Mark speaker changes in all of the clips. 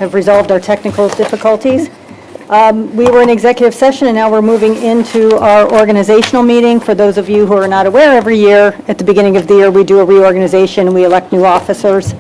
Speaker 1: have resolved our technical difficulties. We were in executive session, and now we're moving into our organizational meeting. For those of you who are not aware, every year at the beginning of the year, we do a reorganization and we elect new officers.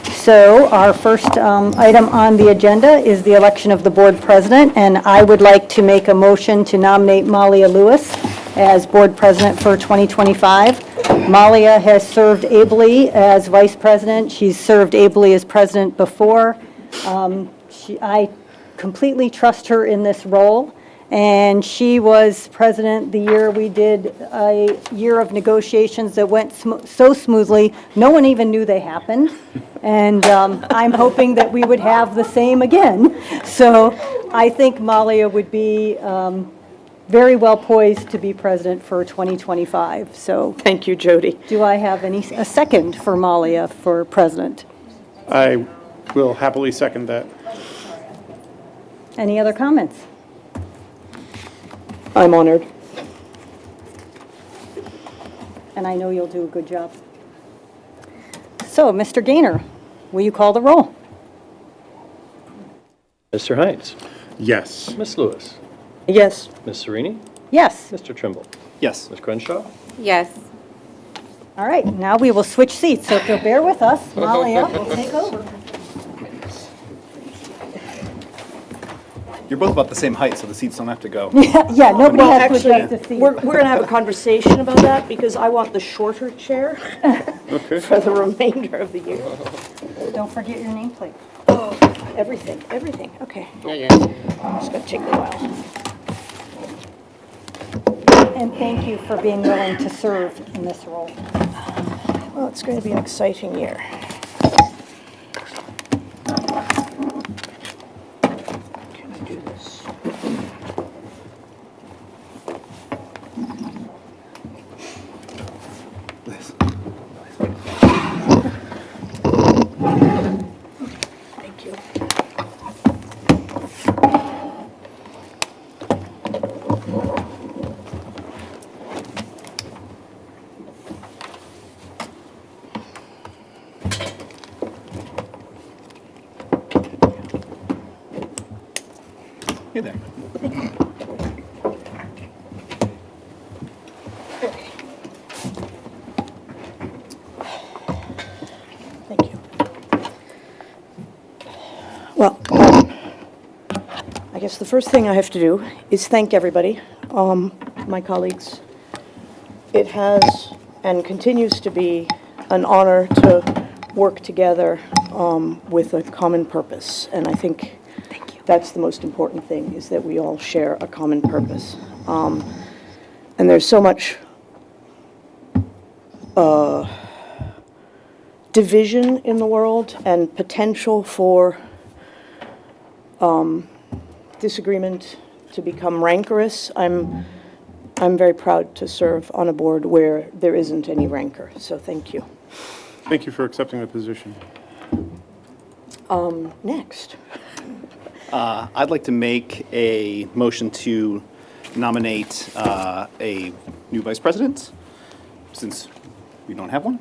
Speaker 1: So our first item on the agenda is the election of the board president, and I would like to make a motion to nominate Malia Lewis as board president for 2025. Malia has served ably as vice president. She's served ably as president before. I completely trust her in this role, and she was president the year we did a year of negotiations that went so smoothly, no one even knew they happened, and I'm hoping that we would have the same again. So I think Malia would be very well poised to be president for 2025. So
Speaker 2: Thank you, Jody.
Speaker 1: do I have a second for Malia for president?
Speaker 3: I will happily second that.
Speaker 1: Any other comments?
Speaker 2: I'm honored.
Speaker 1: And I know you'll do a good job. So, Mr. Gaynor, will you call the roll?
Speaker 4: Mr. Hines.
Speaker 3: Yes.
Speaker 4: Ms. Lewis.
Speaker 2: Yes.
Speaker 4: Ms. Serini.
Speaker 1: Yes.
Speaker 4: Mr. Trimble.
Speaker 3: Yes.
Speaker 4: Ms. Crenshaw.
Speaker 5: Yes.
Speaker 1: All right, now we will switch seats, so if you'll bear with us, Malia will take over.
Speaker 6: You're both about the same height, so the seats don't have to go.
Speaker 1: Yeah, nobody
Speaker 2: Well,
Speaker 1: has to
Speaker 2: actually,
Speaker 1: adjust the seat.
Speaker 2: we're going to have a conversation about that because I want the shorter chair for the remainder of the year.
Speaker 1: Don't forget your nameplate.
Speaker 2: Oh, everything. Okay. It's going to take a while.
Speaker 1: And thank you for being willing to serve in this role.
Speaker 2: Well, it's going to be an exciting year. Can I do this? Thank you.
Speaker 6: Hey there.
Speaker 2: Thank you. Well, I guess the first thing I have to do is thank everybody, my colleagues. It has and continues to be an honor to work together with a common purpose, and I think that's the most important thing, is that we all share a common purpose. And there's so much division in the world and potential for disagreement to become rancorous. I'm very proud to serve on a board where there isn't any rancor, so thank you.
Speaker 3: Thank you for accepting the position.
Speaker 2: Next.
Speaker 6: I'd like to make a motion to nominate a new vice president, since we don't have one.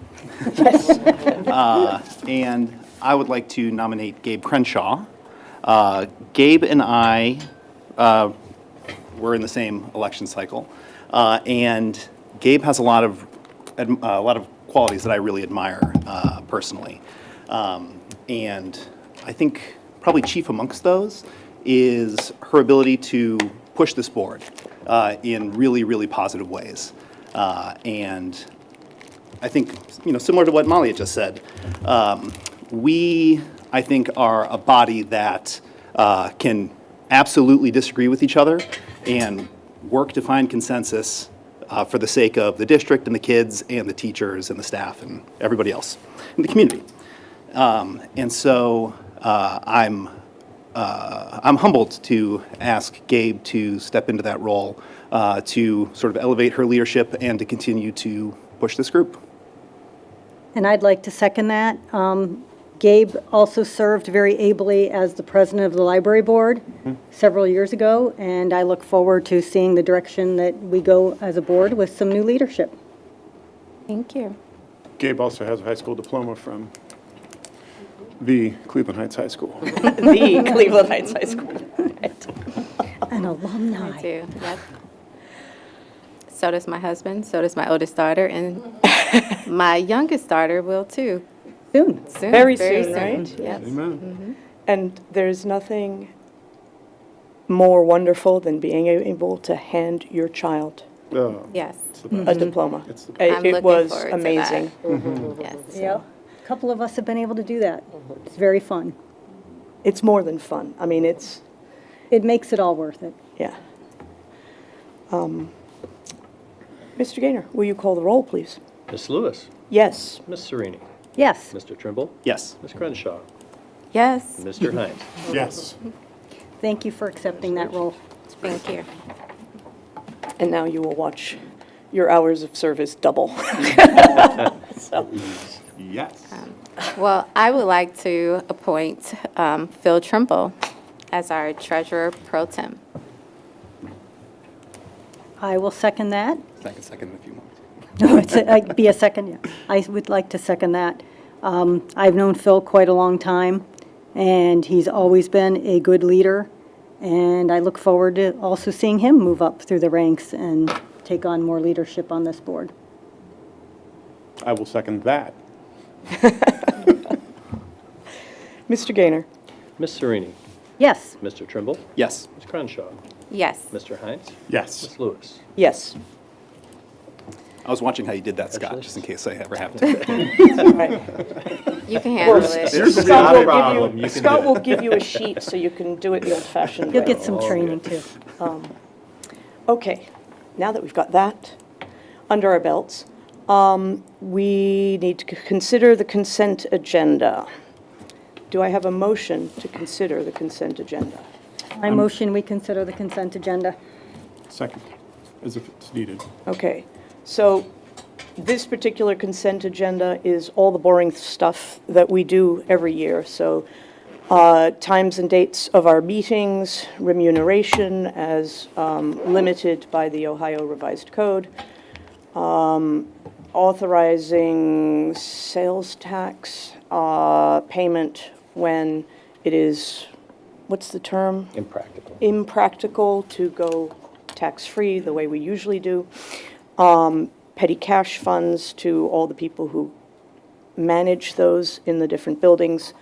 Speaker 6: And I would like to nominate Gabe Crenshaw. Gabe and I were in the same election cycle, and Gabe has a lot of qualities that I really admire personally, and I think probably chief amongst those is her ability to push this board in really, really positive ways. And I think, similar to what Malia just said, we, I think, are a body that can absolutely disagree with each other and work to find consensus for the sake of the district and the kids and the teachers and the staff and everybody else in the community. And so I'm humbled to ask Gabe to step into that role to sort of elevate her leadership and to continue to push this group.
Speaker 1: And I'd like to second that. Gabe also served very ably as the president of the library board several years ago, and I look forward to seeing the direction that we go as a board with some new leadership.
Speaker 5: Thank you.
Speaker 3: Gabe also has a high school diploma from The Cleveland Heights High School.
Speaker 2: The Cleveland Heights High School. Right.
Speaker 1: An
Speaker 4: I
Speaker 1: alumni.
Speaker 4: do, yep. So does my husband, so does my oldest daughter, and my youngest daughter will too.
Speaker 1: Soon.
Speaker 4: Soon,
Speaker 2: Very soon, right?
Speaker 4: Yes.
Speaker 3: Amen.
Speaker 2: And there's nothing more wonderful than being able to hand your child
Speaker 3: Oh,
Speaker 4: Yes,
Speaker 3: it's the best.
Speaker 2: a diploma.
Speaker 3: It's the
Speaker 4: I'm
Speaker 2: It
Speaker 4: looking
Speaker 2: was
Speaker 4: forward to that.
Speaker 2: amazing.
Speaker 4: yes.
Speaker 1: Yeah, a couple of us have been able to do that. It's very fun.
Speaker 2: It's more than fun. I mean, it's,
Speaker 1: It makes it all worth it.
Speaker 2: yeah. Mr. Gaynor, will you call the roll, please?
Speaker 5: Ms. Lewis,
Speaker 2: Yes.
Speaker 5: Ms. Serini,
Speaker 1: Yes.
Speaker 5: Mr. Trimble,
Speaker 6: Yes.
Speaker 5: Ms. Crenshaw,
Speaker 4: Yes,
Speaker 5: Mr. Hines.
Speaker 3: Yes.
Speaker 1: Thank you for accepting that role.
Speaker 4: thank you.
Speaker 2: And now you will watch your hours of service double. So,
Speaker 3: Yes.
Speaker 4: Well, I would like to appoint Phil Trimble as our treasurer pro tem.
Speaker 1: I will second that.
Speaker 6: I can second in a few moments.
Speaker 1: No, it'd be a second, yeah. I would like to second that. I've known Phil quite a long time, and he's always been a good leader, and I look forward to also seeing him move up through the ranks and take on more leadership on this board.
Speaker 3: I will second that.
Speaker 2: Mr. Gaynor?
Speaker 5: Ms. Serini,
Speaker 1: Yes.
Speaker 5: Mr. Trimble,
Speaker 6: Yes.
Speaker 5: Ms. Crenshaw,
Speaker 4: Yes,
Speaker 5: Mr. Hines,
Speaker 3: Yes.
Speaker 5: Ms. Lewis.
Speaker 2: Yes.
Speaker 6: I was watching how you did that, Scott, just in case I ever have to.
Speaker 2: All right.
Speaker 4: you can handle it.
Speaker 2: Scott will
Speaker 5: problem.
Speaker 2: give
Speaker 5: You can
Speaker 2: Scott
Speaker 5: do
Speaker 2: will give you a sheet so you can do it the old-fashioned way.
Speaker 1: You'll get some training, too.
Speaker 2: Okay, now that we've got that under our belts, we need to consider the consent agenda. Do I have a motion to consider the consent agenda?
Speaker 1: I motion we consider the consent agenda.
Speaker 3: Second, as if it's needed.
Speaker 2: Okay, so this particular consent agenda is all the boring stuff that we do every year. So times and dates of our meetings, remuneration as limited by the Ohio Revised Code, authorizing sales tax payment when it is, what's the term?
Speaker 5: Impractical.
Speaker 2: Impractical to go tax-free the way we usually do. Petty cash funds to all the people who manage those in the different buildings.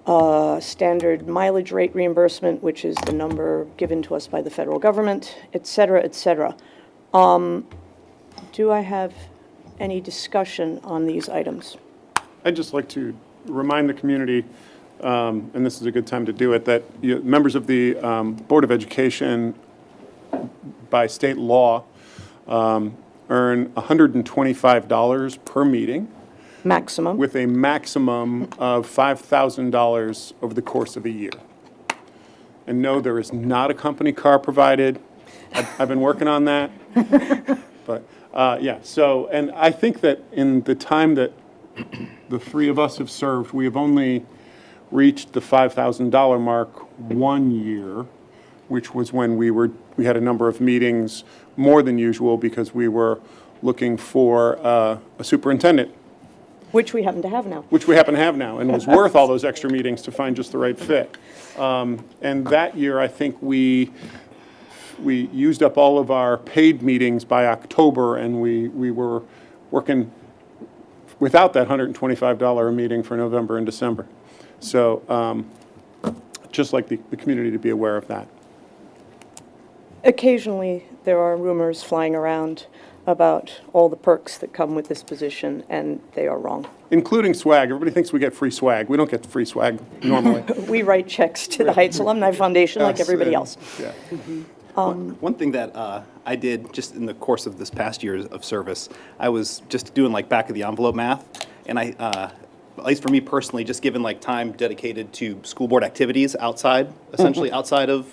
Speaker 2: Standard mileage rate reimbursement, which is the number given to us by the federal government, et cetera, et cetera. Do I have any discussion on these items?
Speaker 3: I'd just like to remind the community, and this is a good time to do it, that members of the Board of Education, by state law, earn $125 per meeting,
Speaker 2: Maximum?
Speaker 3: with a maximum of $5,000 over the course of a year. And no, there is not a company car provided. I've been working on that. But, yeah, so, and I think that in the time that the three of us have served, we have only reached the $5,000 mark one year, which was when we had a number of meetings more than usual because we were looking for a superintendent,
Speaker 2: Which we happen to have now.
Speaker 3: which we happen to have now, and was worth all those extra meetings to find just the right fit. And that year, I think we used up all of our paid meetings by October, and we were working without that $125 a meeting for November and December. So just like the community to be aware of that.
Speaker 2: Occasionally, there are rumors flying around about all the perks that come with this position, and they are wrong.
Speaker 3: Including swag. Everybody thinks we get free swag. We don't get free swag normally.
Speaker 2: We write checks to the Heights Alumni Foundation like
Speaker 3: Yes,
Speaker 2: everybody
Speaker 3: and-
Speaker 2: else.
Speaker 3: Yeah.
Speaker 6: One thing that I did just in the course of this past year of service, I was just doing like back of the envelope math, and I, at least for me personally, just given like time dedicated to school board activities outside, essentially outside of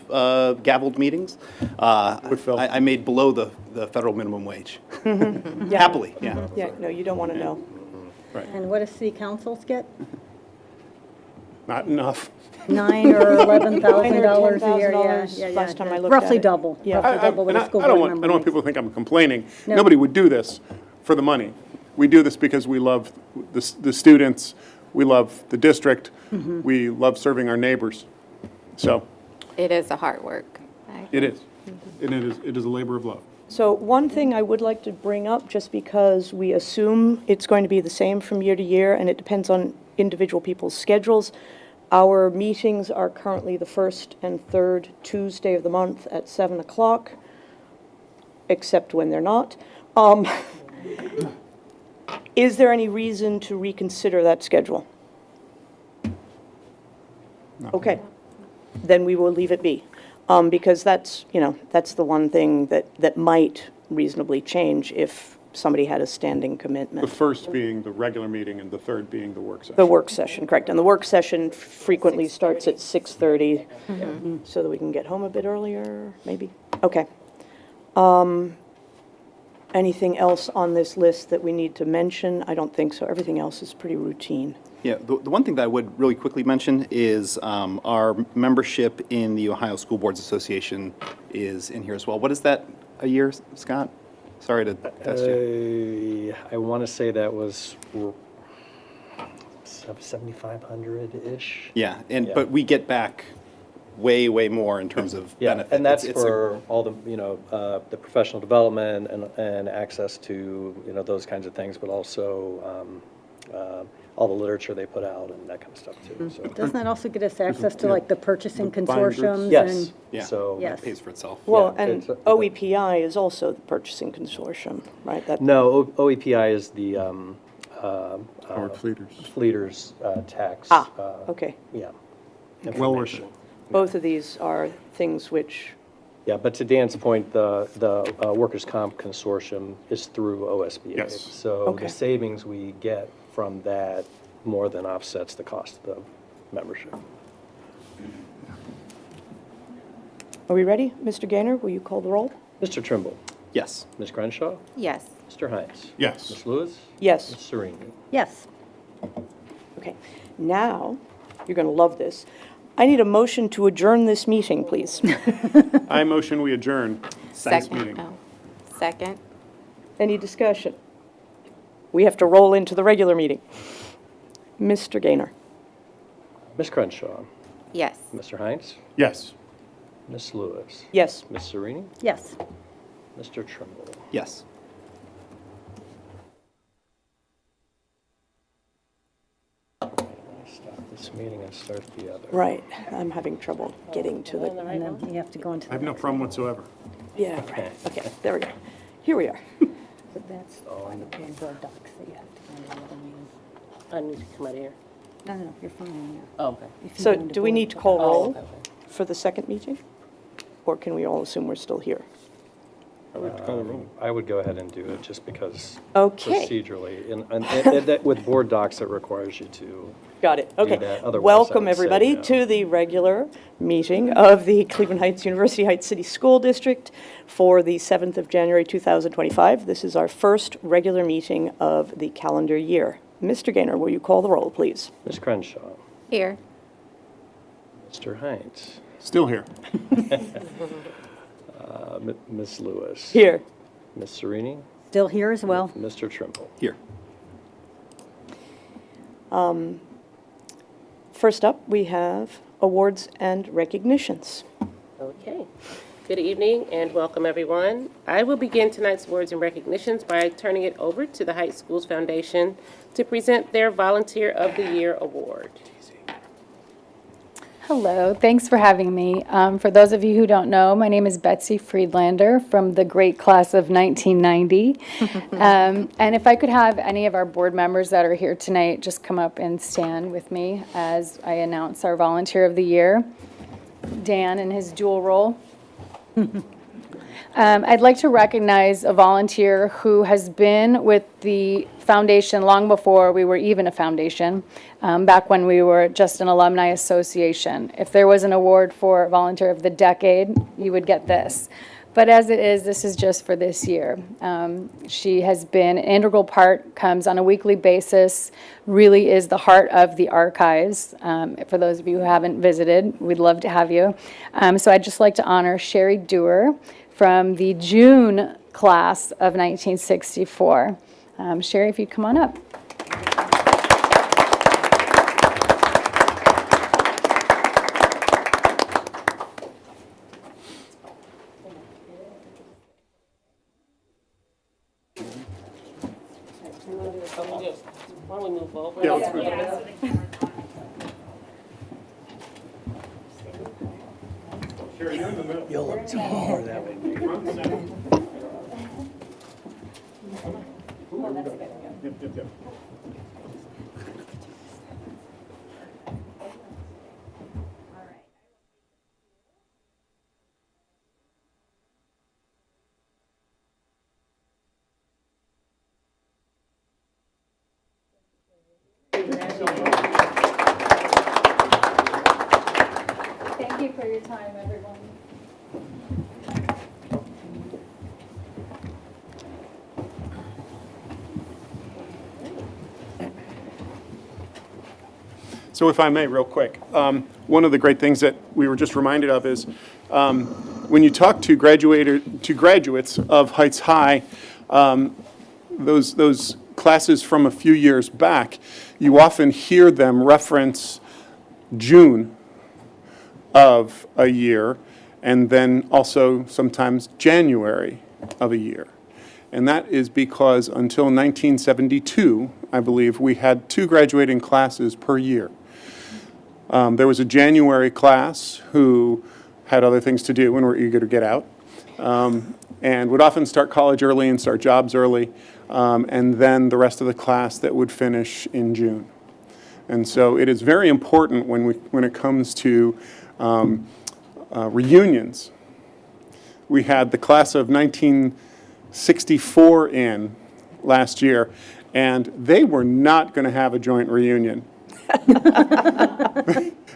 Speaker 6: gavelled meetings,
Speaker 3: Phil.
Speaker 6: I made below the federal minimum wage.
Speaker 2: Yeah.
Speaker 6: Happily, yeah.
Speaker 2: Yeah, no, you don't want to know.
Speaker 1: And what does city councils get?
Speaker 3: Not enough.
Speaker 1: $9,000 or $11,000 a year, yeah,
Speaker 2: $10,000
Speaker 1: yeah, yeah.
Speaker 2: last time I looked
Speaker 1: Roughly
Speaker 2: at it.
Speaker 1: double,
Speaker 2: Yeah.
Speaker 1: roughly double what
Speaker 3: And
Speaker 1: a school
Speaker 3: I don't
Speaker 1: board
Speaker 3: want
Speaker 1: member
Speaker 3: people to
Speaker 1: makes.
Speaker 3: think I'm complaining.
Speaker 1: No.
Speaker 3: Nobody would do this for the money. We do this because we love the students. we love the district. We love serving our neighbors. So
Speaker 4: It is a hard work.
Speaker 3: it is. And it is a labor of love.
Speaker 2: So one thing I would like to bring up, just because we assume it's going to be the same from year to year, and it depends on individual people's schedules, our meetings are currently the first and third Tuesday of the month at 7 o'clock, except when they're not. Is there any reason to reconsider that schedule? Okay, then we will leave it be. Because that's, that's the one thing that might reasonably change if somebody had a standing
Speaker 3: The
Speaker 2: commitment.
Speaker 3: first being the regular meeting and the third being the work session.
Speaker 2: The work session, correct. And the work session frequently starts at 6:30, so that we can get home a bit earlier, maybe? Okay. Anything else on this list that we need to mention? I don't think so. Everything else is pretty routine.
Speaker 6: Yeah, the one thing that I would really quickly mention is our membership in the Ohio School Boards Association is in here as well. What is that a year, Scott? Sorry to test you.
Speaker 5: I want to say that was 7,500-ish.
Speaker 6: Yeah,
Speaker 5: Yeah.
Speaker 6: but we get back way, way more in terms of
Speaker 5: Yeah,
Speaker 6: benefit.
Speaker 5: and that's
Speaker 6: It's a-
Speaker 5: for all the, the professional development and access to, those kinds of things, but also all the literature they put out and that kind of stuff too, so.
Speaker 1: Doesn't that also get us access to like the purchasing
Speaker 3: The binders.
Speaker 1: consortiums?
Speaker 5: Yes,
Speaker 1: and-
Speaker 6: Yeah,
Speaker 5: so.
Speaker 1: Yes.
Speaker 6: it pays for itself.
Speaker 2: Well,
Speaker 5: Yeah,
Speaker 2: and
Speaker 5: it's a-
Speaker 2: OEPI is also the purchasing consortium, right? That-
Speaker 5: No, OEPI is the
Speaker 3: Howard Fleeters.
Speaker 5: Fleeters tax.
Speaker 2: Okay.
Speaker 5: Yeah.
Speaker 3: Well worth
Speaker 5: information.
Speaker 3: it.
Speaker 2: Both of these are things which,
Speaker 5: Yeah, but to Dan's point, the Workers' Comp Consortium is through OSBA.
Speaker 3: Yes.
Speaker 5: So
Speaker 2: Okay.
Speaker 5: the savings we get from that more than offsets the cost of the membership.
Speaker 2: are we ready? Mr. Gaynor, will you call the roll?
Speaker 5: Mr. Trimble,
Speaker 6: Yes.
Speaker 5: Ms. Crenshaw,
Speaker 4: Yes.
Speaker 5: Mr. Hines.
Speaker 3: Yes.
Speaker 5: Ms. Lewis,
Speaker 2: Yes.
Speaker 5: Ms. Serini.
Speaker 1: Yes.
Speaker 2: Okay. Now, you're going to love this. I need a motion to adjourn this meeting, please.
Speaker 3: I motion we adjourn this
Speaker 4: Second.
Speaker 3: meeting.
Speaker 4: Oh. Second.
Speaker 2: Any discussion? We have to roll into the regular meeting. Mr. Gaynor?
Speaker 5: Ms. Crenshaw,
Speaker 4: Yes.
Speaker 5: Mr. Hines,
Speaker 3: Yes.
Speaker 5: Ms. Lewis,
Speaker 2: Yes.
Speaker 5: Ms. Serini,
Speaker 1: Yes.
Speaker 5: Mr. Trimble.
Speaker 6: Yes.
Speaker 5: Stop this meeting and start the other.
Speaker 2: Right. I'm having trouble getting to the,
Speaker 1: And then you have to go into.
Speaker 3: I have no problem whatsoever.
Speaker 2: yeah, right. Okay, there we go. Here we are.
Speaker 1: But that's on the board docs that you have to go into the other meeting.
Speaker 7: I need to come out of here.
Speaker 1: No, no, you're fine, yeah.
Speaker 7: Oh, okay.
Speaker 1: If you
Speaker 2: So
Speaker 1: go into
Speaker 2: do we
Speaker 1: board
Speaker 2: need to
Speaker 1: docs-
Speaker 2: call
Speaker 7: Oh,
Speaker 2: roll
Speaker 7: okay, okay.
Speaker 2: for the second meeting? Or can we all assume we're still here?
Speaker 3: I would call the roll.
Speaker 5: I would go ahead and do it just because
Speaker 2: Okay.
Speaker 5: procedurally, and that with board docs, it requires you to.
Speaker 2: Got it, okay.
Speaker 5: that. Otherwise, I
Speaker 2: Welcome,
Speaker 5: would say
Speaker 2: everybody,
Speaker 5: no.
Speaker 2: to the regular meeting of the Cleveland Heights University Heights City School District for the 7th of January, 2025. This is our first regular meeting of the calendar year. Mr. Gaynor, will you call the roll, please?
Speaker 5: Ms. Crenshaw,
Speaker 4: Here.
Speaker 5: Mr. Hines,
Speaker 3: Still here.
Speaker 5: Ms. Lewis.
Speaker 2: Here.
Speaker 5: Ms. Serini,
Speaker 1: Still here as well.
Speaker 5: Mr. Trimble.
Speaker 6: Here.
Speaker 2: First up, we have awards and recognitions.
Speaker 7: Okay. Good evening and welcome, everyone. I will begin tonight's awards and recognitions by turning it over to the Heights Schools Foundation to present their Volunteer of the Year Award.
Speaker 8: Hello, thanks for having me. For those of you who don't know, my name is Betsy Friedlander from the great class of 1990. And if I could have any of our board members that are here tonight just come up and stand with me as I announce our Volunteer of the Year. Dan in his dual role. I'd like to recognize a volunteer who has been with the foundation long before we were even a foundation, back when we were just an alumni association. If there was an award for Volunteer of the Decade, you would get this. But as it is, this is just for this year. She has been an integral part, comes on a weekly basis, really is the heart of the archives. For those of you who haven't visited, we'd love to have you. So I'd just like to honor Sherry Dewar from the June class of 1964. Sherry, if you'd come on up.
Speaker 7: move over.
Speaker 3: Yeah, let's move. Sherry, you're in the middle.
Speaker 5: You'll look taller that way.
Speaker 3: Yep, yep, yep.
Speaker 8: Thank you for your time, everyone.
Speaker 3: So if I may, real quick, one of the great things that we were just reminded of is when you talk to graduates of Heights High, those classes from a few years back, you often hear them reference June of a year, and then also sometimes January of a year. And that is because until 1972, I believe, we had 2 graduating classes per year. There was a January class who had other things to do and were eager to get out, and would often start college early and start jobs early, and then the rest of the class that would finish in June. And so it is very important when it comes to reunions. We had the class of 1964 in last year, and they were not going to have a joint reunion.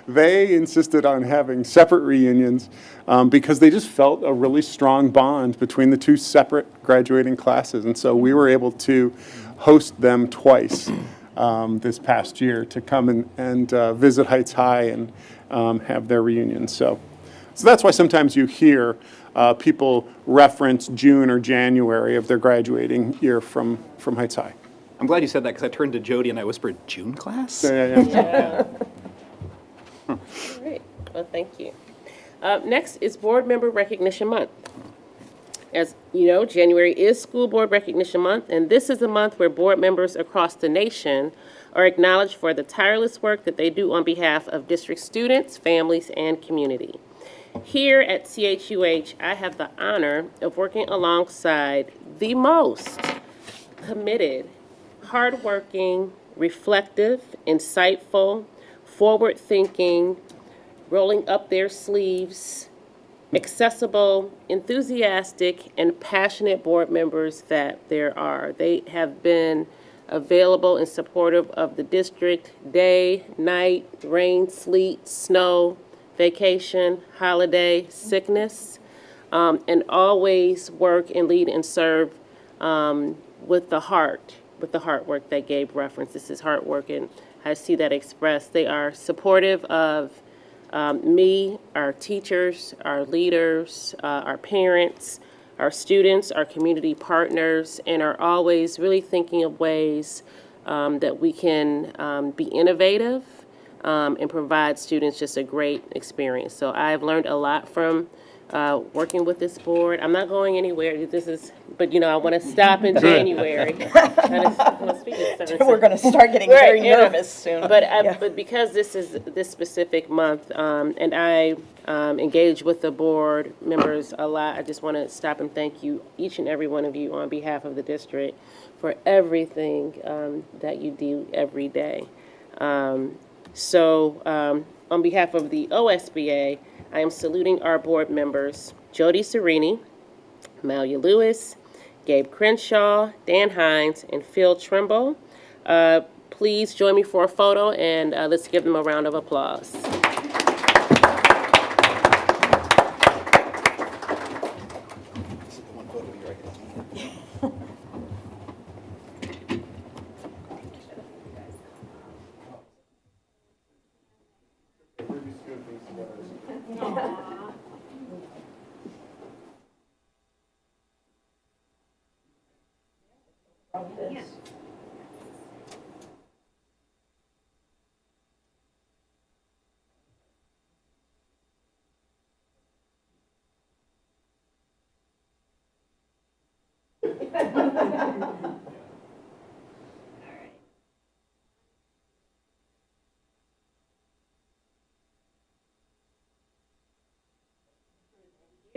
Speaker 3: They insisted on having separate reunions because they just felt a really strong bond between the 2 separate graduating classes. And so we were able to host them twice this past year to come and visit Heights High and have their reunions. So that's why sometimes you hear people reference June or January of their graduating year from Heights High.
Speaker 6: I'm glad you said that because I turned to Jody and I whispered, June class?
Speaker 3: Yeah.
Speaker 7: All right, well, thank you. Next is Board Member Recognition Month. As you know, January is School Board Recognition Month, and this is a month where board members across the nation are acknowledged for the tireless work that they do on behalf of district students, families, and community. Here at CHUH, I have the honor of working alongside the most committed, hardworking, reflective, insightful, forward-thinking, rolling up their sleeves, accessible, enthusiastic, and passionate board members that there are. They have been available and supportive of the district day, night, rain, sleet, snow, vacation, holiday, sickness, and always work and lead and serve with the heart work that Gabe referenced. This is hard work, and I see that expressed. They are supportive of me, our teachers, our leaders, our parents, our students, our community partners, and are always really thinking of ways that we can be innovative and provide students just a great experience. So I've learned a lot from working with this board. I'm not going anywhere. But I want to stop in January.
Speaker 2: We're going to start getting very nervous soon.
Speaker 7: But because this is this specific month, and I engage with the board members a lot, I just want to stop and thank you, each and every one of you, on behalf of the district, for everything that you do every day. So on behalf of the OSBA, I am saluting our board members, Jody Serini, Malia Lewis, Gabe Crenshaw, Dan Hines, and Phil Trimble. Please join me for a photo, and let's give them a round of applause.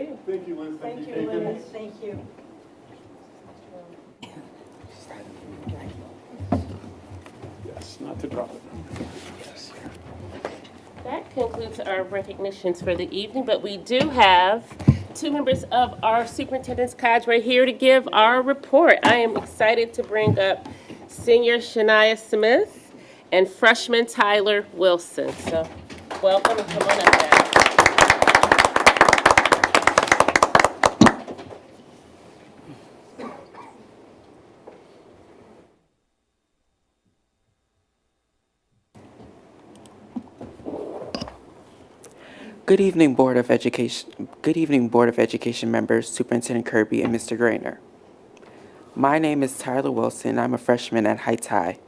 Speaker 3: Thank you, Liz.
Speaker 1: Thank you, Liz. Thank you.
Speaker 3: Yes, not to drop it.
Speaker 7: That concludes our recognitions for the evening, but we do have two members of our superintendent's cadre here to give our report. I am excited to bring up senior Shania Smith and freshman Tyler Wilson. So welcome and come on up, guys.
Speaker 9: Good evening, Board of Education. Good evening, Board of Education members, Superintendent Kirby, and Mr. Grainer. My name is Tyler Wilson. I'm a freshman at Heights High.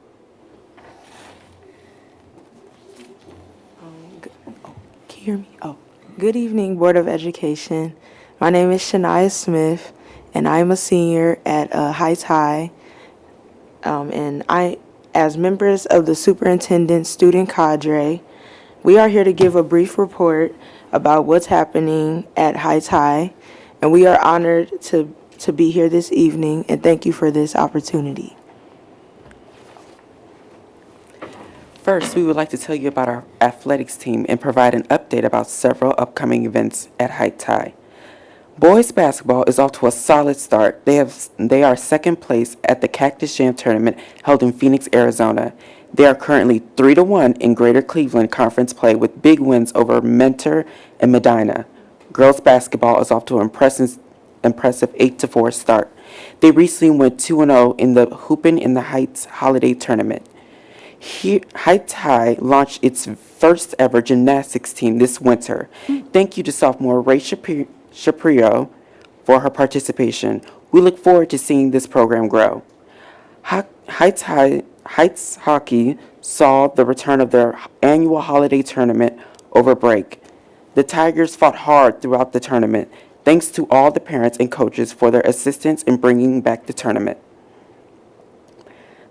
Speaker 10: Can you hear me? Oh, good evening, Board of Education. My name is Shania Smith, and I'm a senior at Heights High. And as members of the superintendent student cadre, we are here to give a brief report about what's happening at Heights High, and we are honored to be here this evening, and thank you for this opportunity.
Speaker 9: First, we would like to tell you about our athletics team and provide an update about several upcoming events at Heights High. Boys basketball is off to a solid start. They are second place at the Cactus Jam tournament held in Phoenix, Arizona. They are currently 3-1 in Greater Cleveland Conference play with big wins over Mentor and Medina. Girls basketball is off to an impressive 8-4 start. They recently went 2-0 in the Hoopin' in the Heights Holiday Tournament. Heights High launched its first ever gymnastics team this winter. Thank you to sophomore Ray Shapiro for her participation. We look forward to seeing this program grow. Heights Hockey saw the return of their annual holiday tournament over break. The Tigers fought hard throughout the tournament. Thanks to all the parents and coaches for their assistance in bringing back the tournament.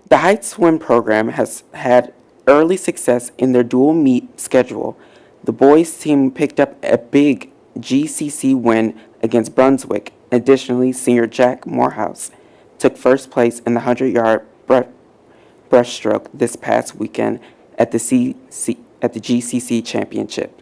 Speaker 9: The Heights Swim program has had early success in their dual meet schedule. The boys team picked up a big GCC win against Brunswick. Additionally, senior Jack Morehouse took first place in the 100-yard breaststroke this past weekend at the GCC Championship.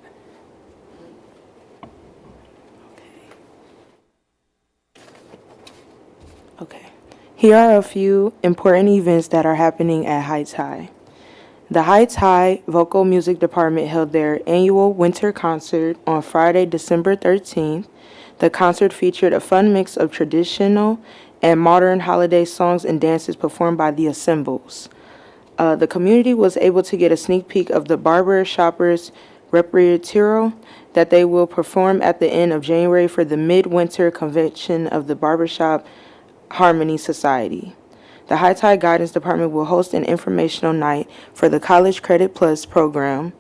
Speaker 10: Okay. Here are a few important events that are happening at Heights High. The Heights High Vocal Music Department held their annual winter concert on Friday, December 13th. The concert featured a fun mix of traditional and modern holiday songs and dances performed by the Assembles. The community was able to get a sneak peek of the Barber Shoppers Repertoire that they will perform at the end of January for the Midwinter Convention of the Barbershop Harmony Society. The Heights High Guidance Department will host an informational night for the College Credit Plus program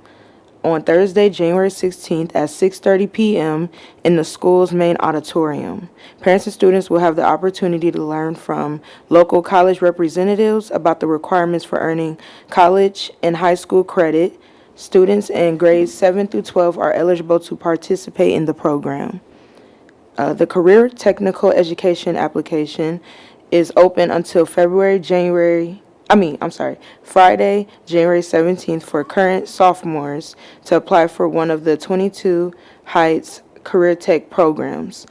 Speaker 10: on Thursday, January 16th at 6:30 p.m. in the school's main auditorium. Parents and students will have the opportunity to learn from local college representatives about the requirements for earning college and high school credit. Students in grades 7 through 12 are eligible to participate in the program. The Career Technical Education application is open until Friday, January 17th for current sophomores to apply for one of the 22 Heights Career Tech programs.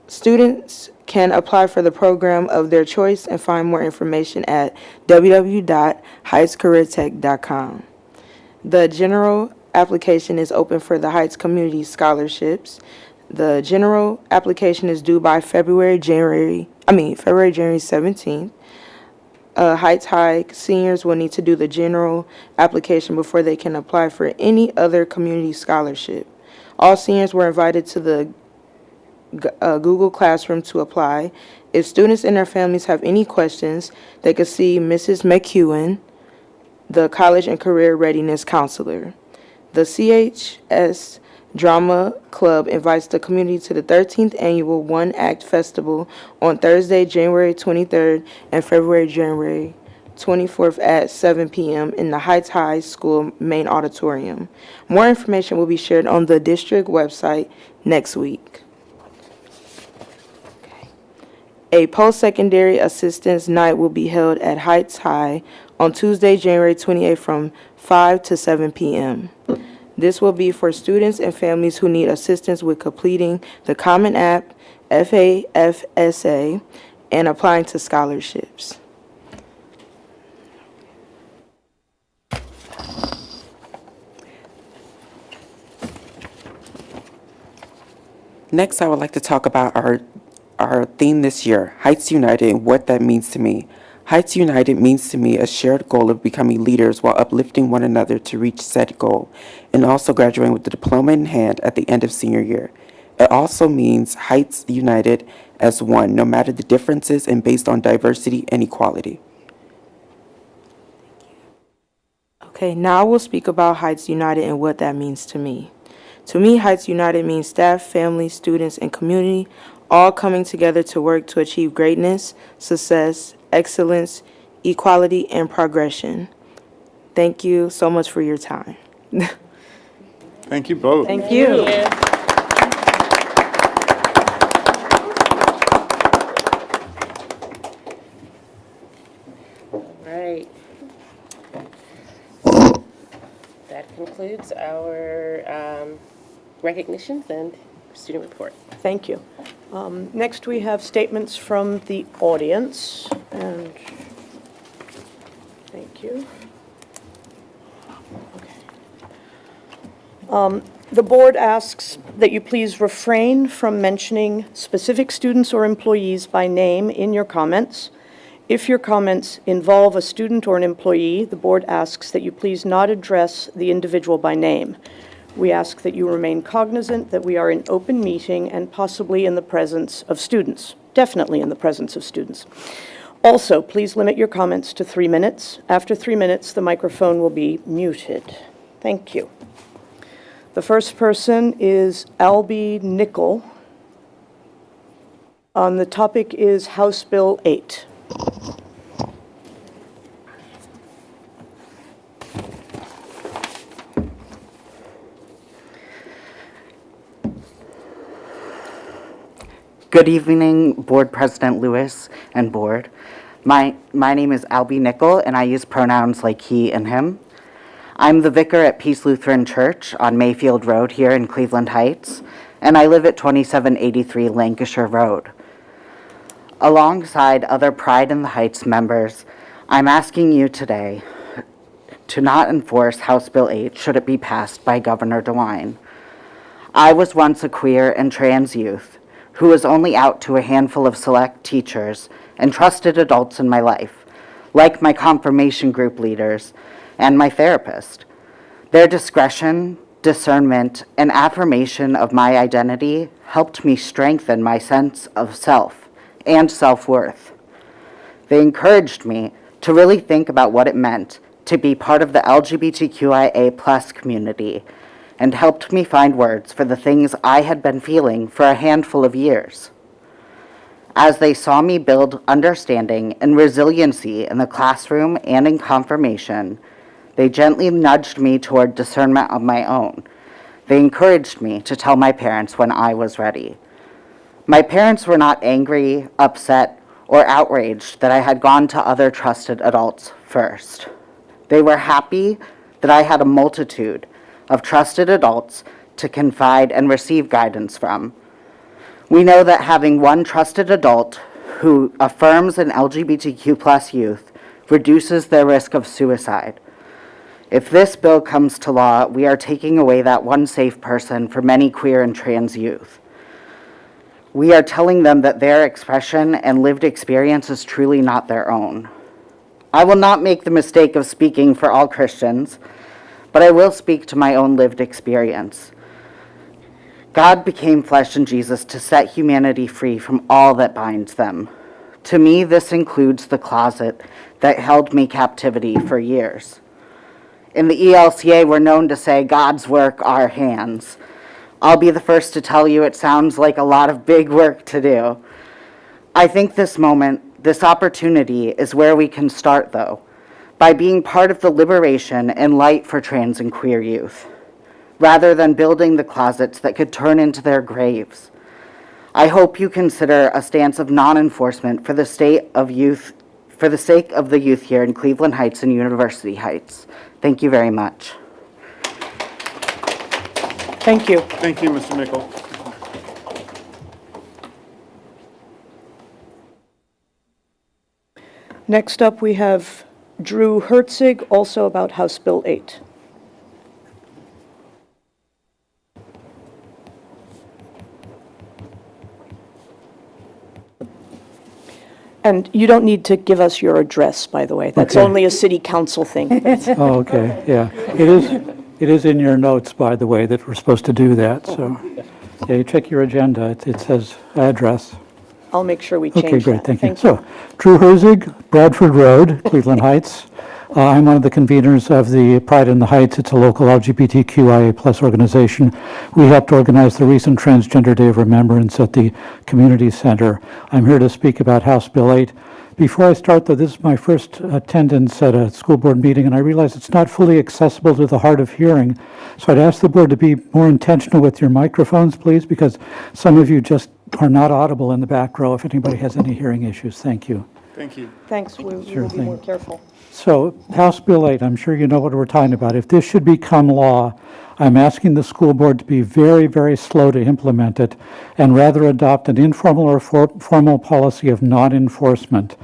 Speaker 10: Students can apply for the program of their choice and find more information at www.heightscareertech.com. The general application is open for the Heights Community Scholarships. The general application is due by February 17th. Heights High seniors will need to do the general application before they can apply for any other community scholarship. All seniors were invited to the Google Classroom to apply. If students and their families have any questions, they could see Mrs. McEwen, the College and Career Readiness Counselor. The CHS Drama Club invites the community to the 13th Annual One Act Festival on Thursday, January 23rd and January 24th at 7 p.m. in the Heights High School main auditorium. More information will be shared on the district website next week. A post-secondary assistance night will be held at Heights High on Tuesday, January 28th from 5 to 7 p.m. This will be for students and families who need assistance with completing the Common App, FAFSA, and applying to scholarships.
Speaker 9: Next, I would like to talk about our theme this year, Heights United, and what that means to me. Heights United means to me a shared goal of becoming leaders while uplifting one another to reach said goal, and also graduating with a diploma in hand at the end of senior year. It also means Heights United as one, no matter the differences and based on diversity and equality.
Speaker 10: Okay, now we'll speak about Heights United and what that means to me. To me, Heights United means staff, family, students, and community all coming together to work to achieve greatness, success, excellence, equality, and progression. Thank you so much for your time.
Speaker 3: Thank you both.
Speaker 1: Thank you.
Speaker 7: Right. That concludes our recognitions and student report.
Speaker 2: Thank you. Next, we have statements from the audience, and thank you. Okay. The board asks that you please refrain from mentioning specific students or employees by name in your comments. If your comments involve a student or an employee, the board asks that you please not address the individual by name. We ask that you remain cognizant that we are in open meeting and possibly in the presence of students, definitely in the presence of students. Also, please limit your comments to 3 minutes. After 3 minutes, the microphone will be muted. Thank you. The first person is Albie Nickel. The topic is House Bill 8.
Speaker 11: Good evening, Board President Lewis and Board. My name is Albie Nickel, and I use pronouns like he and him. I'm the vicar at Peace Lutheran Church on Mayfield Road here in Cleveland Heights, and I live at 2783 Lancashire Road. Alongside other Pride in the Heights members, I'm asking you today to not enforce House Bill 8 should it be passed by Governor DeWine. I was once a queer and trans youth who was only out to a handful of select teachers and trusted adults in my life, like my confirmation group leaders and my therapist. Their discretion, discernment, and affirmation of my identity helped me strengthen my sense of self and self-worth. They encouraged me to really think about what it meant to be part of the LGBTQIA+ community and helped me find words for the things I had been feeling for a handful of years. As they saw me build understanding and resiliency in the classroom and in confirmation, they gently nudged me toward discernment of my own. They encouraged me to tell my parents when I was ready. My parents were not angry, upset, or outraged that I had gone to other trusted adults first. They were happy that I had a multitude of trusted adults to confide and receive guidance from. We know that having one trusted adult who affirms an LGBTQ+ youth reduces their risk of suicide. If this bill comes to law, we are taking away that one safe person for many queer and trans youth. We are telling them that their expression and lived experience is truly not their own. I will not make the mistake of speaking for all Christians, but I will speak to my own lived experience. God became flesh in Jesus to set humanity free from all that binds them. To me, this includes the closet that held me captivity for years. In the ELCA, we're known to say, God's work, our hands. I'll be the first to tell you it sounds like a lot of big work to do. I think this moment, this opportunity, is where we can start, though, by being part of the liberation and light for trans and queer youth, rather than building the closets that could turn into their graves. I hope you consider a stance of non-enforcement for the sake of the youth here in Cleveland Heights and University Heights. Thank you very much.
Speaker 2: Thank you.
Speaker 3: Thank you, Mr. Mickle.
Speaker 2: Next up, we have Drew Herzig, also about House Bill 8. And you don't need to give us your address, by the way. That's
Speaker 12: Okay.
Speaker 2: only a city council thing.
Speaker 12: Oh, okay, yeah. It is in your notes, by the way, that we're supposed to do that, so. Yeah, you check your agenda, it says address.
Speaker 2: I'll make sure we change that.
Speaker 12: Okay, great, thank you. So, Drew Herzig, Bradford Road, Cleveland Heights. I'm one of the conveners of the Pride in the Heights. It's a local LGBTQIA+ organization. We helped organize the recent Transgender Day of Remembrance at the Community Center. I'm here to speak about House Bill 8. Before I start, though, this is my first attendance at a school board meeting, and I realize it's not fully accessible to the hard of hearing. So I'd ask the board to be more intentional with your microphones, please, because some of you just are not audible in the back row if anybody has any hearing issues. Thank you.
Speaker 3: Thank you.
Speaker 2: Thanks, we will be
Speaker 12: thing.
Speaker 2: more careful.
Speaker 12: So, House Bill 8, I'm sure you know what we're talking about. If this should become law, I'm asking the school board to be very, very slow to implement it and rather adopt an informal or formal policy of non-enforcement.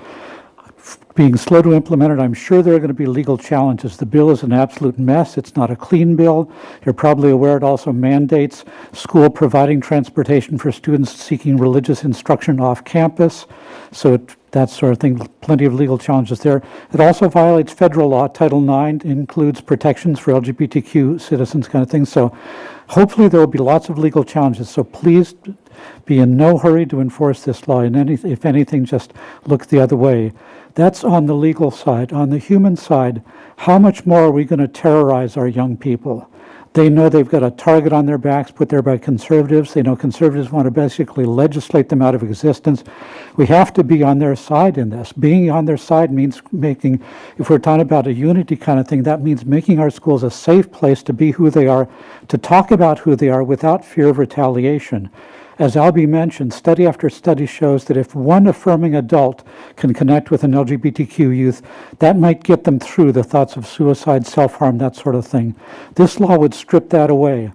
Speaker 12: Being slow to implement it, I'm sure there are going to be legal challenges. The bill is an absolute mess. It's not a clean bill. You're probably aware it also mandates school providing transportation for students seeking religious instruction off campus. So that sort of thing, plenty of legal challenges there. It also violates federal law. Title IX includes protections for LGBTQ citizens, kind of thing. So hopefully there will be lots of legal challenges. So please be in no hurry to enforce this law. And if anything, just look the other way. That's on the legal side. On the human side, how much more are we going to terrorize our young people? They know they've got a target on their backs put there by conservatives. They know conservatives want to basically legislate them out of existence. We have to be on their side in this. Being on their side means making, if we're talking about a unity kind of thing, that means making our schools a safe place to be who they are, to talk about who they are without fear of retaliation. As Albie mentioned, study after study shows that if one affirming adult can connect with an LGBTQ youth, that might get them through the thoughts of suicide, self-harm, that sort of thing. This law would strip that away.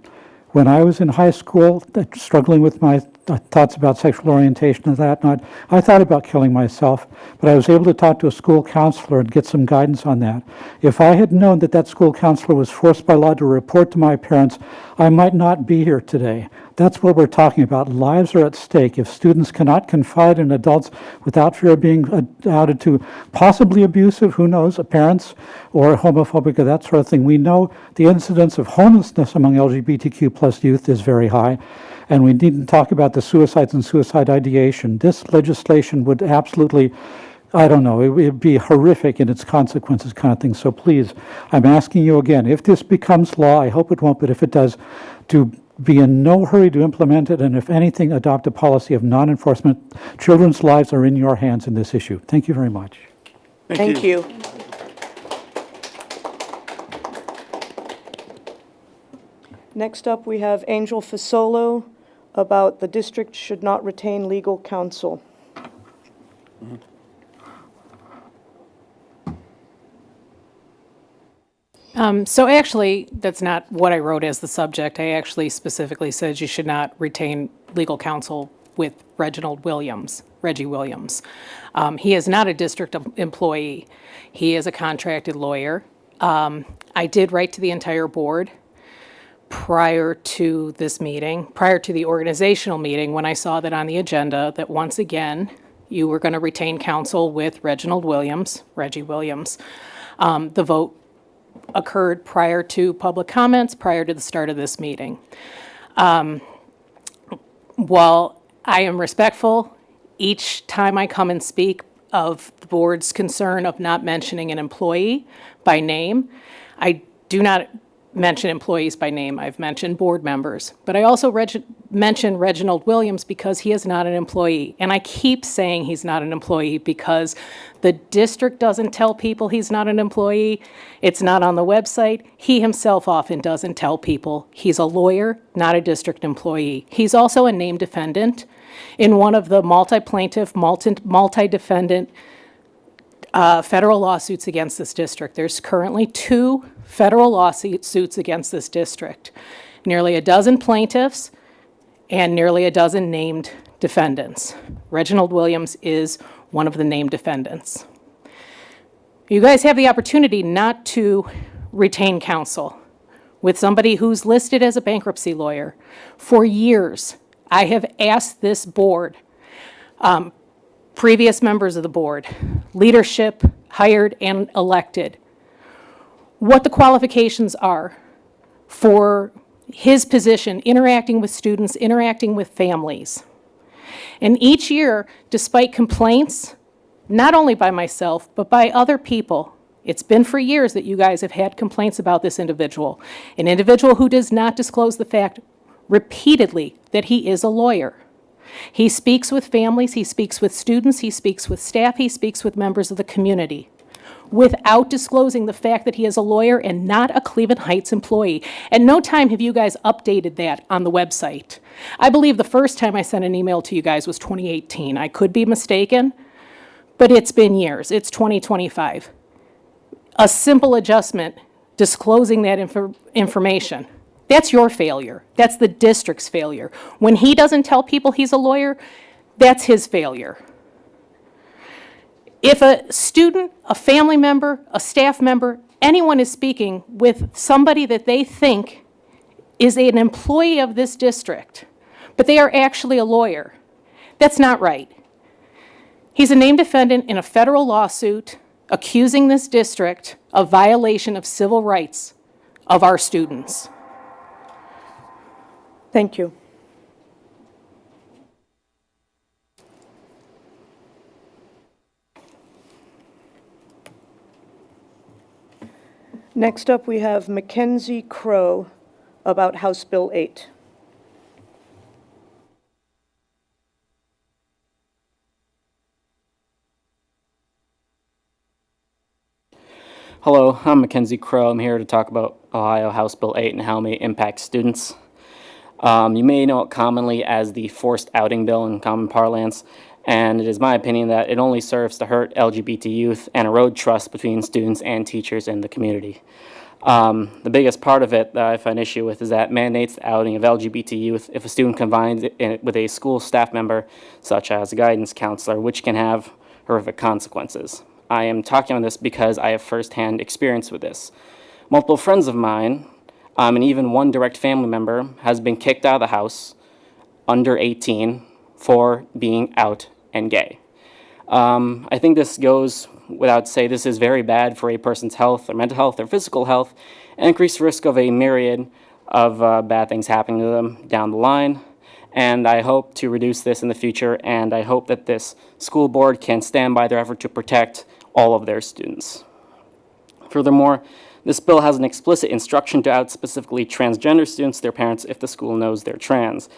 Speaker 12: When I was in high school, struggling with my thoughts about sexual orientation and that, I thought about killing myself, but I was able to talk to a school counselor and get some guidance on that. If I had known that that school counselor was forced by law to report to my parents, I might not be here today. That's what we're talking about. Lives are at stake. If students cannot confide in adults without fear of being outed to possibly abusive, who knows, parents or homophobic or that sort of thing, we know the incidence of homelessness among LGBTQ plus youth is very high. And we needn't talk about the suicides and suicide ideation. This legislation would absolutely, I don't know, it would be horrific in its consequences kind of thing. So please, I'm asking you again, if this becomes law, I hope it won't, but if it does, to be in no hurry to implement it, and if anything, adopt a policy of non-enforcement. Children's lives are in your hands in this issue. Thank you very much.
Speaker 2: Thank you. Next up, we have Angel Fasolo about the district should not retain legal counsel.
Speaker 13: So actually, that's not what I wrote as the subject. I actually specifically said you should not retain legal counsel with Reggie Williams. He is not a district employee. He is a contracted lawyer. I did write to the entire board prior to this meeting, prior to the organizational meeting, when I saw that on the agenda that once again, you were going to retain counsel with Reggie Williams. The vote occurred prior to public comments, prior to the start of this meeting. While I am respectful each time I come and speak of the board's concern of not mentioning an employee by name, I do not mention employees by name. I've mentioned board members. But I also mention Reginald Williams because he is not an employee. And I keep saying he's not an employee because the district doesn't tell people he's not an employee. It's not on the website. He himself often doesn't tell people. He's a lawyer, not a district employee. He's also a named defendant in one of the multi-plaintiff, multi-defendant federal lawsuits against this district. There's currently 2 federal lawsuits against this district. Nearly a dozen plaintiffs and nearly a dozen named defendants. Reginald Williams is one of the named defendants. You guys have the opportunity not to retain counsel with somebody who's listed as a bankruptcy lawyer. For years, I have asked this board, previous members of the board, leadership hired and elected, what the qualifications are for his position, interacting with students, interacting with families. And each year, despite complaints, not only by myself, but by other people, it's been for years that you guys have had complaints about this individual, an individual who does not disclose the fact repeatedly that he is a lawyer. He speaks with families, he speaks with students, he speaks with staff, he speaks with members of the community, without disclosing the fact that he is a lawyer and not a Cleveland Heights employee. At no time have you guys updated that on the website. I believe the first time I sent an email to you guys was 2018. I could be mistaken, but it's been years. It's 2025. A simple adjustment, disclosing that information, that's your failure. That's the district's failure. When he doesn't tell people he's a lawyer, that's his failure. If a student, a family member, a staff member, anyone is speaking with somebody that they think is an employee of this district, but they are actually a lawyer, that's not right. He's a named defendant in a federal lawsuit accusing this district of violation of civil rights of our students.
Speaker 2: Thank you. Next up, we have Mackenzie Crow about House Bill 8.
Speaker 14: Hello, I'm Mackenzie Crow. I'm here to talk about Ohio House Bill 8 and how it may impact students. You may know it commonly as the forced outing bill in common parlance, and it is my opinion that it only serves to hurt LGBT youth and erode trust between students and teachers in the community. The biggest part of it that I find issue with is that it mandates the outing of LGBT youth if a student combines it with a school staff member, such as a guidance counselor, which can have horrific consequences. I am talking on this because I have firsthand experience with this. Multiple friends of mine, and even one direct family member, has been kicked out of the house under 18 for being out and gay. I think this goes without say, this is very bad for a person's health, or mental health, or physical health, and increased risk of a myriad of bad things happening to them down the line. And I hope to reduce this in the future, and I hope that this school board can stand by their effort to protect all of their students. Furthermore, this bill has an explicit instruction to out specifically transgender students to their parents if the school knows they're trans.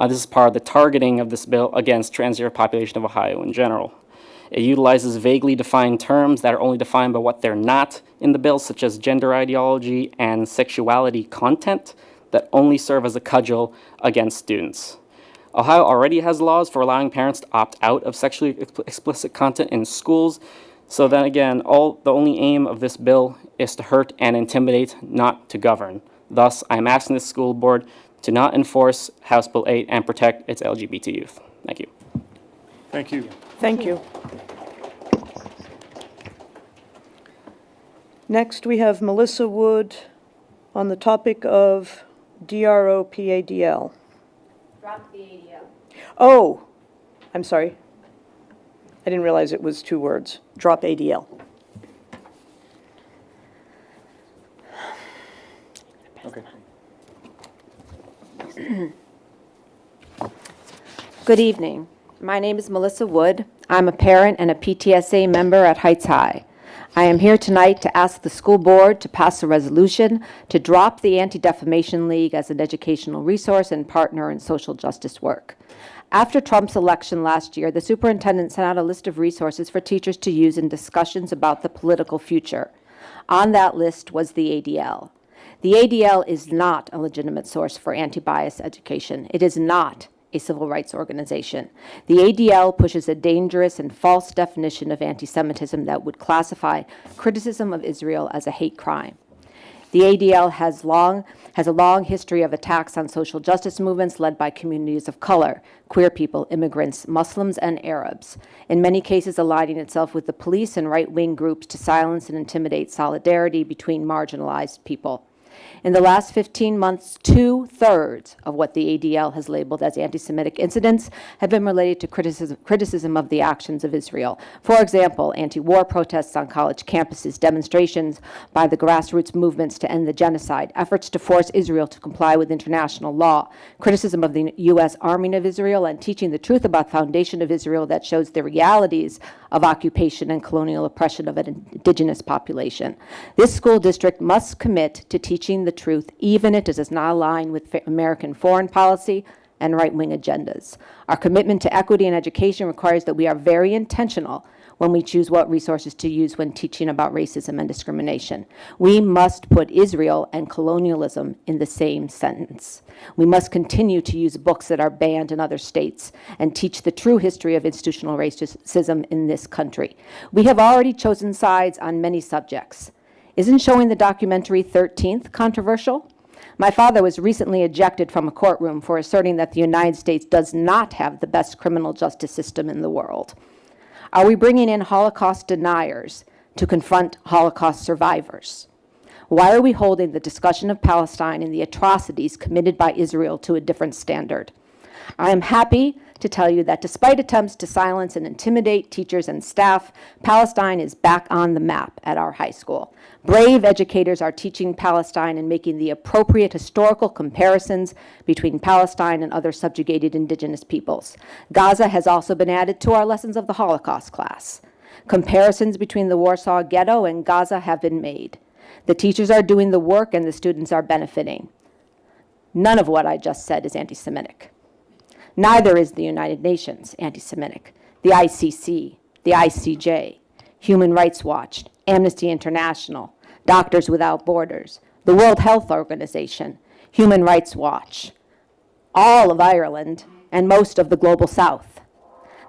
Speaker 14: This is part of the targeting of this bill against transgender population of Ohio in general. It utilizes vaguely defined terms that are only defined by what they're not in the bill, such as gender ideology and sexuality content, that only serve as a cudgel against students. Ohio already has laws for allowing parents to opt out of sexually explicit content in schools. So then again, the only aim of this bill is to hurt and intimidate, not to govern. Thus, I am asking the school board to not enforce House Bill 8 and protect its LGBT youth. Thank you.
Speaker 3: Thank you.
Speaker 2: Thank you. Next, we have Melissa Wood on the topic of DROPADL.
Speaker 8: Drop the ADL.
Speaker 2: Oh, I'm sorry. I didn't realize it was 2 words. Drop ADL.
Speaker 3: Okay.
Speaker 15: Good evening. My name is Melissa Wood. I'm a parent and a PTSA member at Heights High. I am here tonight to ask the school board to pass a resolution to drop the Anti-Defamation League as an educational resource and partner in social justice work. After Trump's election last year, the superintendent sent out a list of resources for teachers to use in discussions about the political future. On that list was the ADL. The ADL is not a legitimate source for anti-bias education. It is not a civil rights organization. The ADL pushes a dangerous and false definition of anti-Semitism that would classify criticism of Israel as a hate crime. The ADL has a long history of attacks on social justice movements led by communities of color, queer people, immigrants, Muslims, and Arabs, in many cases aligning itself with the police and right-wing groups to silence and intimidate solidarity between marginalized people. In the last 15 months, 2/3 of what the ADL has labeled as anti-Semitic incidents have been related to criticism of the actions of Israel. For example, anti-war protests on college campuses, demonstrations by the grassroots movements to end the genocide, efforts to force Israel to comply with international law, criticism of the U.S. arming of Israel, and teaching the truth about the foundation of Israel that shows the realities of occupation and colonial oppression of an indigenous population. This school district must commit to teaching the truth, even if it does not align with American foreign policy and right-wing agendas. Our commitment to equity and education requires that we are very intentional when we choose what resources to use when teaching about racism and discrimination. We must put Israel and colonialism in the same sentence. We must continue to use books that are banned in other states and teach the true history of institutional racism in this country. We have already chosen sides on many subjects. Isn't showing the documentary 13th controversial? My father was recently ejected from a courtroom for asserting that the United States does not have the best criminal justice system in the world. Are we bringing in Holocaust deniers to confront Holocaust survivors? Why are we holding the discussion of Palestine and the atrocities committed by Israel to a different standard? I am happy to tell you that despite attempts to silence and intimidate teachers and staff, Palestine is back on the map at our high school. Brave educators are teaching Palestine and making the appropriate historical comparisons between Palestine and other subjugated indigenous peoples. Gaza has also been added to our lessons of the Holocaust class. Comparisons between the Warsaw Ghetto and Gaza have been made. The teachers are doing the work and the students are benefiting. None of what I just said is anti-Semitic. Neither is the United Nations anti-Semitic, the ICC, the ICJ, Human Rights Watch, Amnesty International, Doctors Without Borders, the World Health Organization, Human Rights Watch, all of Ireland, and most of the Global South.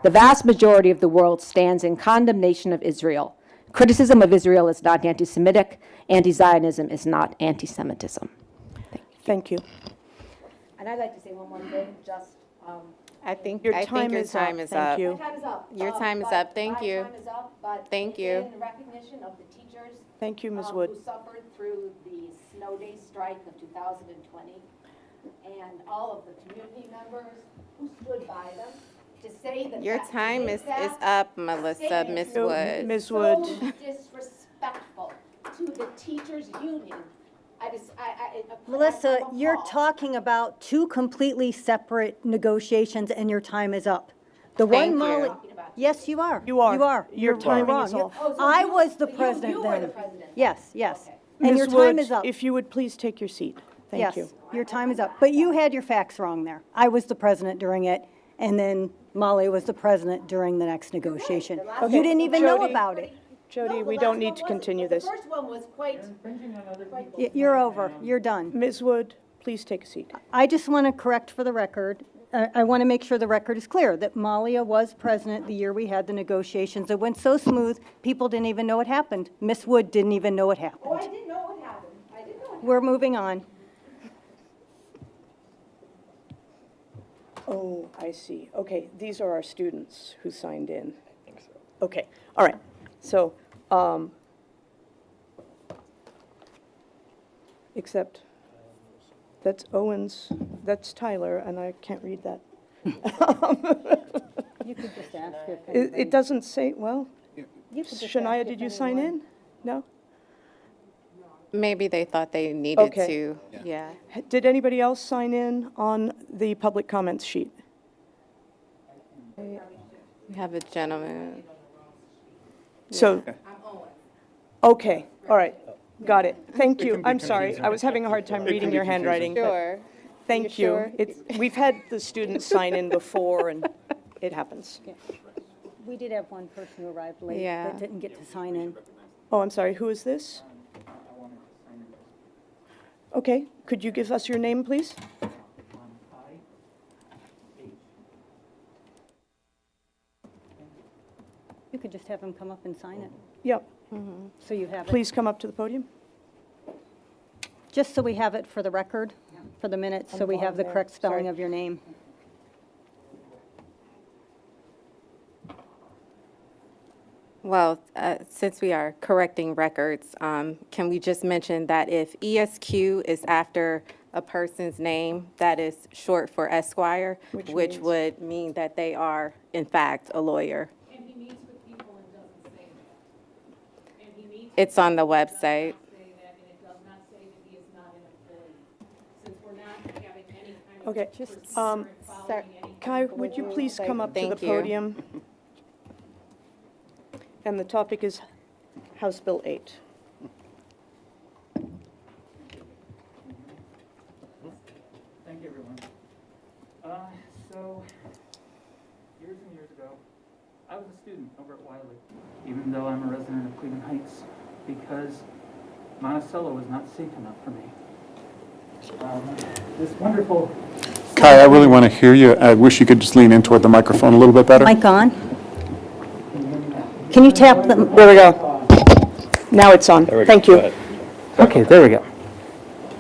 Speaker 15: The vast majority of the world stands in condemnation of Israel. Criticism of Israel is not anti-Semitic. Anti-Zionism is not anti-Semitism.
Speaker 2: Thank you.
Speaker 15: And I'd like to say one more thing, just
Speaker 4: I think
Speaker 2: Your
Speaker 4: your
Speaker 2: time
Speaker 4: time
Speaker 2: is up.
Speaker 4: is
Speaker 2: Thank
Speaker 4: up.
Speaker 2: you.
Speaker 15: time is up.
Speaker 4: Your time is up. Thank you.
Speaker 15: My time is up, but
Speaker 4: Thank you.
Speaker 15: in recognition of the teachers
Speaker 2: Thank you, Ms. Wood.
Speaker 15: who suffered through the snow day strike of 2020, and all of the community members who stood by them, to say that
Speaker 4: Your
Speaker 15: that- to
Speaker 4: time
Speaker 15: make
Speaker 4: is
Speaker 15: that
Speaker 4: up, Melissa,
Speaker 15: statement
Speaker 4: Miss
Speaker 2: Oh,
Speaker 4: Wood.
Speaker 2: Ms.
Speaker 15: so
Speaker 2: Wood.
Speaker 15: disrespectful to the teachers' union.
Speaker 1: Melissa,
Speaker 15: I'm
Speaker 1: you're
Speaker 15: appalled.
Speaker 1: talking about two completely separate negotiations, and your time is up. The
Speaker 4: Thank
Speaker 1: one
Speaker 4: you.
Speaker 1: Molly. Yes, you are.
Speaker 2: You are.
Speaker 1: You are.
Speaker 2: Your
Speaker 1: You're
Speaker 2: timing
Speaker 1: wrong.
Speaker 2: is
Speaker 1: You-
Speaker 2: off.
Speaker 15: Oh, so
Speaker 1: I
Speaker 15: you-
Speaker 1: was the
Speaker 15: you
Speaker 1: president
Speaker 15: were the
Speaker 1: then.
Speaker 15: president.
Speaker 1: Yes, yes. And your
Speaker 2: Ms.
Speaker 1: time
Speaker 2: Wood,
Speaker 1: is up.
Speaker 2: if you would please take your seat. Thank you.
Speaker 1: Yes, your time is up. But you had your facts wrong there. I was the president during it, and then Molly was the president during the next negotiation. You didn't even know
Speaker 2: Jody.
Speaker 1: about it.
Speaker 2: Jody,
Speaker 15: No,
Speaker 2: we
Speaker 15: the
Speaker 2: don't
Speaker 15: last
Speaker 2: need
Speaker 15: one
Speaker 2: to
Speaker 15: wasn't,
Speaker 2: continue
Speaker 15: but
Speaker 2: this.
Speaker 15: The first one was quite.
Speaker 1: You're over. You're done.
Speaker 2: Ms. Wood, please take a seat.
Speaker 1: I just want to correct for the record, I want to make sure the record is clear, that Malia was president the year we had the negotiations. It went so smooth, people didn't even know it happened. Miss Wood didn't even know it
Speaker 15: Oh, I
Speaker 1: happened.
Speaker 15: didn't know what happened. I didn't know what happened.
Speaker 1: We're moving on.
Speaker 2: Oh, I see. Okay, these are our students who signed in. Okay, all right. So, except that's Owens, that's Tyler, and I can't read that.
Speaker 1: You could just ask if
Speaker 2: It doesn't say, well,
Speaker 1: You could just ask
Speaker 2: Shania,
Speaker 1: if
Speaker 2: did you sign in?
Speaker 1: anyone-
Speaker 2: No?
Speaker 4: Maybe they thought they needed
Speaker 2: Okay.
Speaker 4: to, yeah.
Speaker 2: Did anybody else sign in on the public comments sheet?
Speaker 4: We have a gentleman.
Speaker 2: So. Okay, all right, got it. Thank you. I'm sorry, I was having a hard time reading your handwriting. but
Speaker 4: Sure.
Speaker 2: Thank
Speaker 4: You
Speaker 2: you.
Speaker 4: sure?
Speaker 2: We've had the students sign in before, and it happens.
Speaker 1: We did have one person who arrived late
Speaker 4: Yeah.
Speaker 1: that didn't get to sign in.
Speaker 2: Oh, I'm sorry, who is this? Okay, could you give us your name, please?
Speaker 1: You could just have him come up and sign it,
Speaker 2: Yep.
Speaker 1: so you have it.
Speaker 2: Please come up to the podium.
Speaker 1: Just so we have it for the record, for the minutes, so we have the correct spelling of your name.
Speaker 4: Well, since we are correcting records, can we just mention that if ESQ is after a person's name, that is short for Esquire, which would mean that they are, in fact, a lawyer.
Speaker 13: And he meets with people and doesn't say that. And he meets.
Speaker 4: It's on the website.
Speaker 13: Say that, and it does not say that he is not an employee. Since we're not having any kind of.
Speaker 2: Okay,
Speaker 13: following any
Speaker 2: Kai, would you please come up to the
Speaker 4: Thank you.
Speaker 2: podium? And the topic is House Bill 8.
Speaker 16: Thank you, everyone. So, years and years ago, I was a student over at Wiley, even though I'm a resident of Cleveland Heights, because Monticello was not safe enough for me. This wonderful...
Speaker 3: Kai, I really want to hear you. I wish you could just lean in toward the microphone a little bit better.
Speaker 1: Mic on? Can you tap them?
Speaker 2: There we go. Now it's on. Thank
Speaker 5: Go
Speaker 2: you.
Speaker 5: ahead.
Speaker 16: Okay, there we go.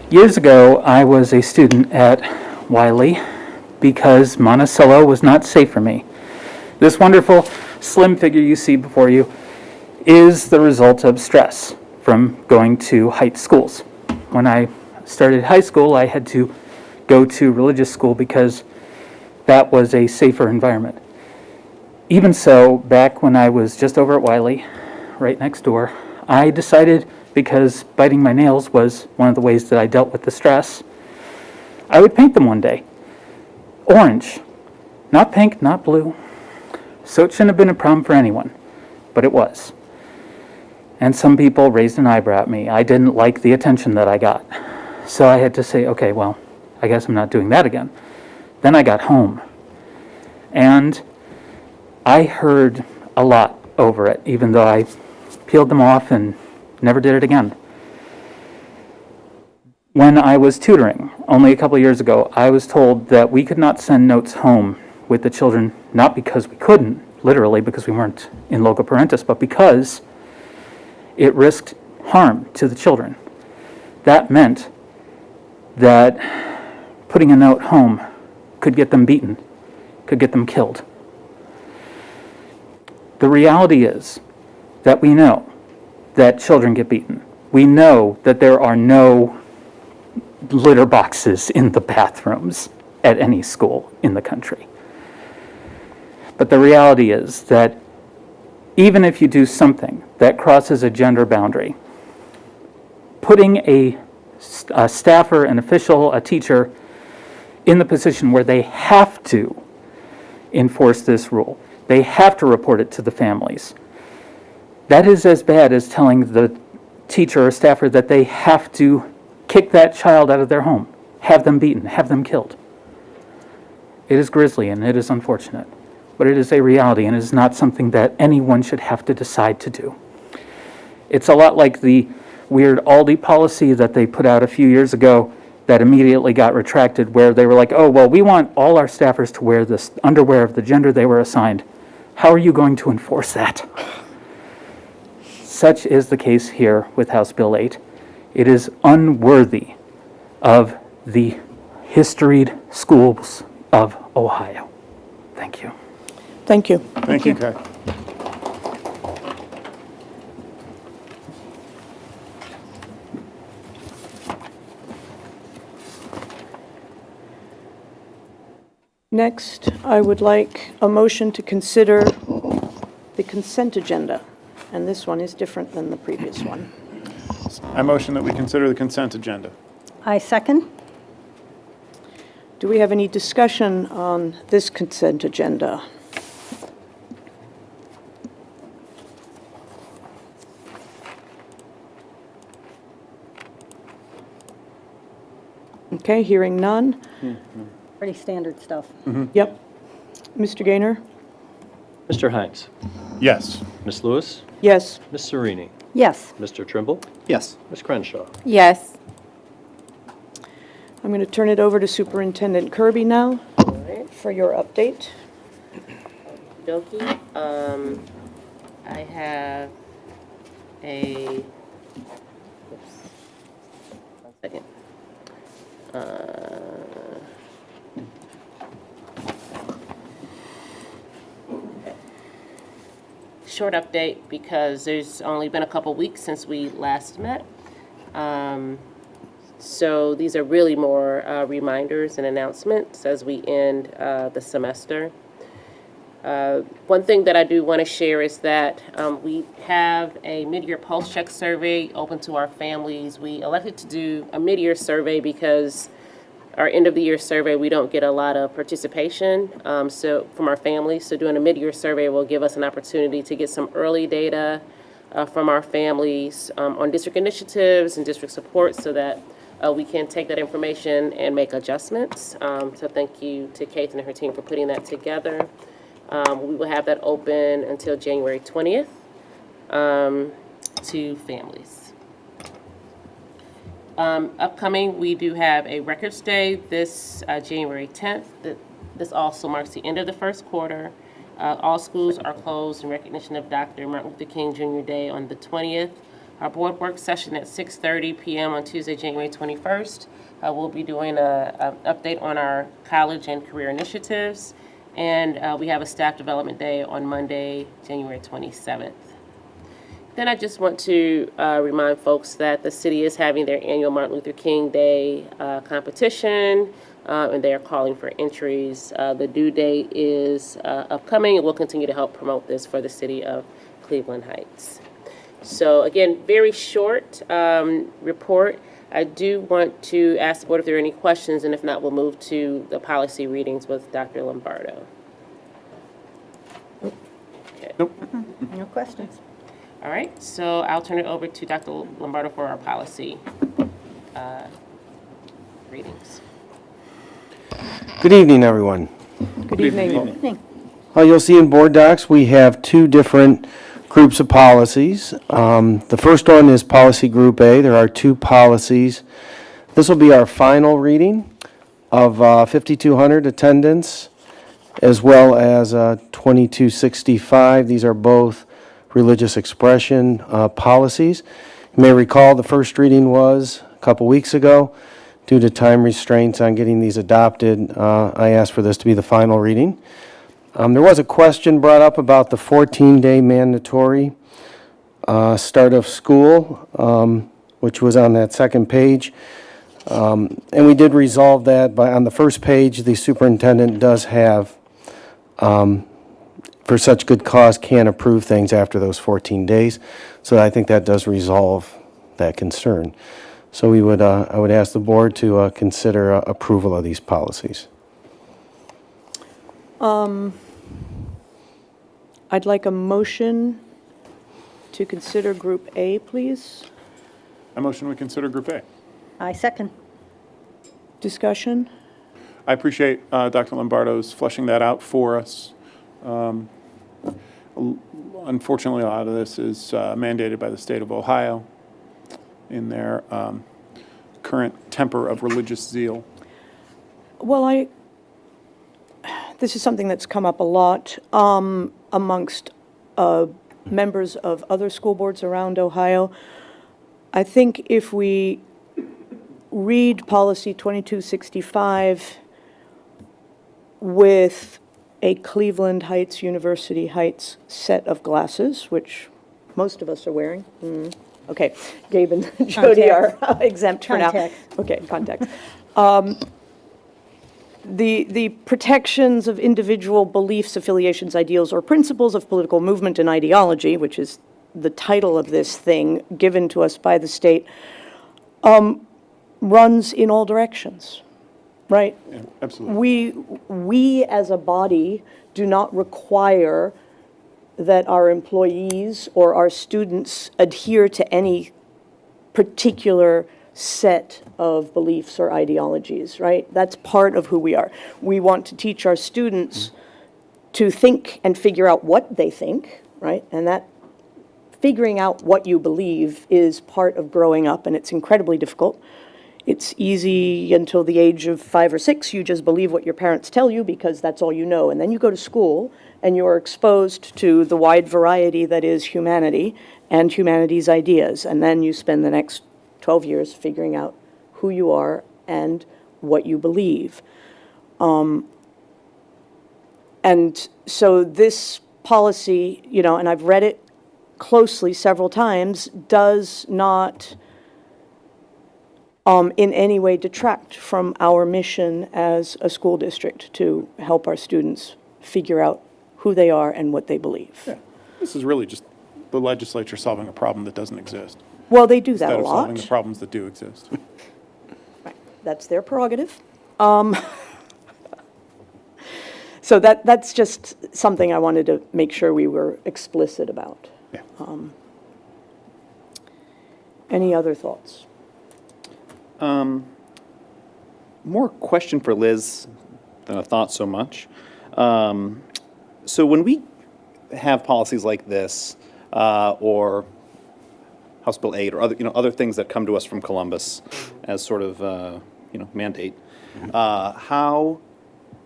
Speaker 16: Years ago, I was a student at Wiley because Monticello was not safe for me. This wonderful slim figure you see before you is the result of stress from going to Heights schools. When I started high school, I had to go to religious school because that was a safer environment. Even so, back when I was just over at Wiley, right next door, I decided, because biting my nails was one of the ways that I dealt with the stress, I would paint them one day. Orange. Not pink, not blue. So it shouldn't have been a problem for anyone, but it was. And some people raised an eyebrow at me. I didn't like the attention that I got. So I had to say, okay, well, I guess I'm not doing that again. Then I got home. And I heard a lot over it, even though I peeled them off and never did it again. When I was tutoring, only a couple of years ago, I was told that we could not send notes home with the children, not because we couldn't, literally because we weren't in loco parentis, but because it risked harm to the children. That meant that putting a note home could get them beaten, could get them killed. The reality is that we know that children get beaten. We know that there are no litter boxes in the bathrooms at any school in the country. But the reality is that even if you do something that crosses a gender boundary, putting a staffer, an official, a teacher in the position where they have to enforce this rule, they have to report it to the families. That is as bad as telling the teacher or staffer that they have to kick that child out of their home, have them beaten, have them killed. It is grisly and it is unfortunate, but it is a reality and it is not something that anyone should have to decide to do. It's a lot like the weird Aldi policy that they put out a few years ago that immediately got retracted, where they were like, oh, well, we want all our staffers to wear this underwear of the gender they were assigned. How are you going to enforce that? Such is the case here with House Bill 8. It is unworthy of the historied schools of Ohio. Thank you.
Speaker 2: Thank you.
Speaker 3: Thank you, Kai.
Speaker 2: Next, I would like a motion to consider the consent agenda, and this one is different than the previous one.
Speaker 3: I motion that we consider the consent agenda.
Speaker 1: I second.
Speaker 2: Do we have any discussion on this consent agenda? Okay, hearing none.
Speaker 1: Pretty standard stuff.
Speaker 2: Yep. Mr. Gaynor?
Speaker 5: Mr. Hines?
Speaker 3: Yes.
Speaker 5: Ms. Lewis?
Speaker 2: Yes.
Speaker 5: Ms. Serini?
Speaker 1: Yes.
Speaker 5: Mr. Trimble?
Speaker 6: Yes.
Speaker 5: Ms. Crenshaw?
Speaker 4: Yes.
Speaker 2: I'm going to turn it over to Superintendent Kirby now for your update.
Speaker 7: Dokey. I have a, oops, 1 second. Short update because there's only been a couple weeks since we last met. So these are really more reminders and announcements as we end the semester. One thing that I do want to share is that we have a mid-year pulse check survey open to our families. We elected to do a mid-year survey because our end-of-the-year survey, we don't get a lot of participation so from our families. So doing a mid-year survey will give us an opportunity to get some early data from our families on district initiatives and district support so that we can take that information and make adjustments. So thank you to Kate and her team for putting that together. We will have that open until January 20th to families. Upcoming, we do have a Records Day this January 10th. This also marks the end of the first quarter. All schools are closed in recognition of Dr. Martin Luther King Jr. Day on the 20th. Our board work session at 6:30 p.m. on Tuesday, January 21st. We'll be doing an update on our college and career initiatives. And we have a staff development day on Monday, January 27th. Then I just want to remind folks that the city is having their annual Martin Luther King Day competition, and they are calling for entries. The due date is upcoming, and we'll continue to help promote this for the city of Cleveland Heights. So again, very short report. I do want to ask the board if there are any questions, and if not, we'll move to the policy readings with Dr. Lombardo. Okay.
Speaker 3: Nope.
Speaker 1: No questions.
Speaker 7: All right, so I'll turn it over to Dr. Lombardo for our policy readings.
Speaker 17: Good evening, everyone.
Speaker 2: Good evening.
Speaker 1: Evening.
Speaker 17: You'll see in board docs, we have two different groups of policies. The first one is Policy Group A. There are two policies. This will be our final reading of 5200 attendance, as well as 2265. These are both religious expression policies. You may recall the first reading was a couple weeks ago. Due to time restraints on getting these adopted, I asked for this to be the final reading. There was a question brought up about the 14-day mandatory start of school, which was on that second page. And we did resolve that by, on the first page, the superintendent does have, for such good cause, can approve things after those 14 days. So I think that does resolve that concern. So we would, I would ask the board to consider approval of these policies.
Speaker 2: I'd like a motion to consider Group A, please.
Speaker 3: I motion we consider Group A.
Speaker 1: I second.
Speaker 2: Discussion?
Speaker 3: I appreciate Dr. Lombardo's fleshing that out for us. Unfortunately, a lot of this is mandated by the state of Ohio in their current temper of religious zeal.
Speaker 2: Well, this is something that's come up a lot amongst members of other school boards around Ohio. I think if we read Policy 2265 with a Cleveland Heights, University Heights set of glasses, which most of us are wearing. Okay, Gabe and Jody are exempt for now.
Speaker 1: Contacts.
Speaker 2: Okay, contacts. The protections of individual beliefs, affiliations, ideals, or principles of political movement and ideology, which is the title of this thing given to us by the state, runs in all directions, right?
Speaker 3: Yeah, absolutely.
Speaker 2: We as a body do not require that our employees or our students adhere to any particular set of beliefs or ideologies, right? That's part of who we are. We want to teach our students to think and figure out what they think, right? And that figuring out what you believe is part of growing up, and it's incredibly difficult. It's easy until the age of 5 or 6, you just believe what your parents tell you because that's all you know. And then you go to school and you're exposed to the wide variety that is humanity and humanity's ideas. And then you spend the next 12 years figuring out who you are and what you believe. And so this policy, you know, and I've read it closely several times, does not in any way detract from our mission as a school district to help our students figure out who they are and what they believe.
Speaker 3: Yeah. This is really just the legislature solving a problem that doesn't exist,
Speaker 2: Well, they do that a
Speaker 3: instead of solving
Speaker 2: lot.
Speaker 3: the problems that do exist.
Speaker 2: That's their prerogative. So that's just something I wanted to make sure we were explicit about.
Speaker 3: Yeah.
Speaker 2: Any other thoughts?
Speaker 6: More question for Liz than a thought so much. So when we have policies like this, or House Bill 8, or other things that come to us from Columbus as sort of mandate, how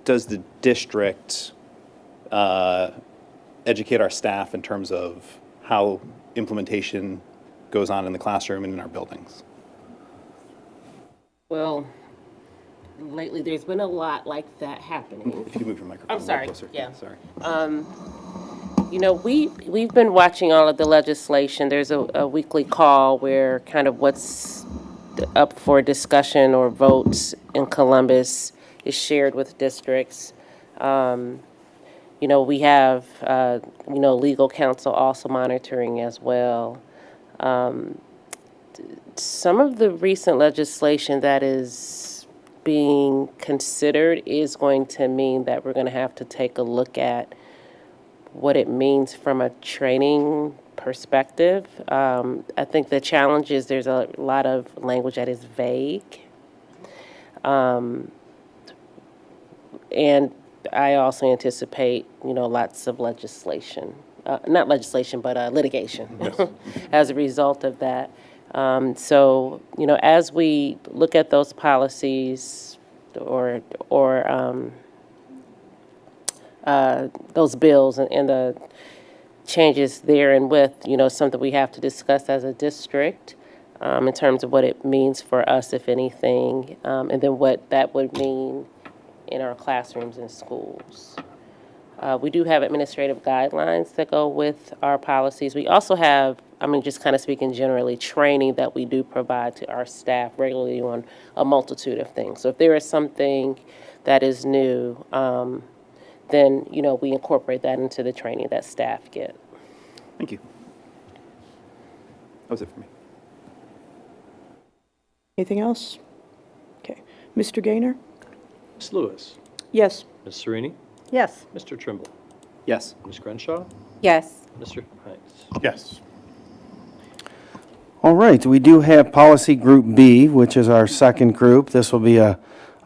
Speaker 6: does the district educate our staff in terms of how implementation goes on in the classroom and in our buildings?
Speaker 7: Well, lately, there's been a lot like that happening.
Speaker 6: If you could move your microphone
Speaker 7: I'm
Speaker 6: a
Speaker 7: sorry,
Speaker 6: little closer.
Speaker 7: yeah.
Speaker 6: Sorry.
Speaker 7: You know, we've been watching all of the legislation. There's a weekly call where kind of what's up for discussion or votes in Columbus is shared with districts. You know, we have, legal counsel also monitoring as well. Some of the recent legislation that is being considered is going to mean that we're going to have to take a look at what it means from a training perspective. I think the challenge is there's a lot of language that is vague. And I also anticipate, lots of legislation, not legislation, but litigation as a result of that. So, as we look at those policies or those bills and the changes there and with, something we have to discuss as a district in terms of what it means for us, if anything, and then what that would mean in our classrooms and schools. We do have administrative guidelines that go with our policies. We also have, just kind of speaking generally, training that we do provide to our staff regularly on a multitude of things. So if there is something that is new, then, we incorporate that into the training that staff get.
Speaker 6: Thank you. That was it for me.
Speaker 2: Anything else? Okay. Mr. Gaynor?
Speaker 5: Ms. Lewis?
Speaker 2: Yes.
Speaker 5: Ms. Serini?
Speaker 1: Yes.
Speaker 5: Mr. Trimble?
Speaker 6: Yes.
Speaker 5: Ms. Crenshaw?
Speaker 4: Yes.
Speaker 5: Mr. Hines?
Speaker 3: Yes.
Speaker 17: All right, we do have Policy Group B, which is our second group. This will be a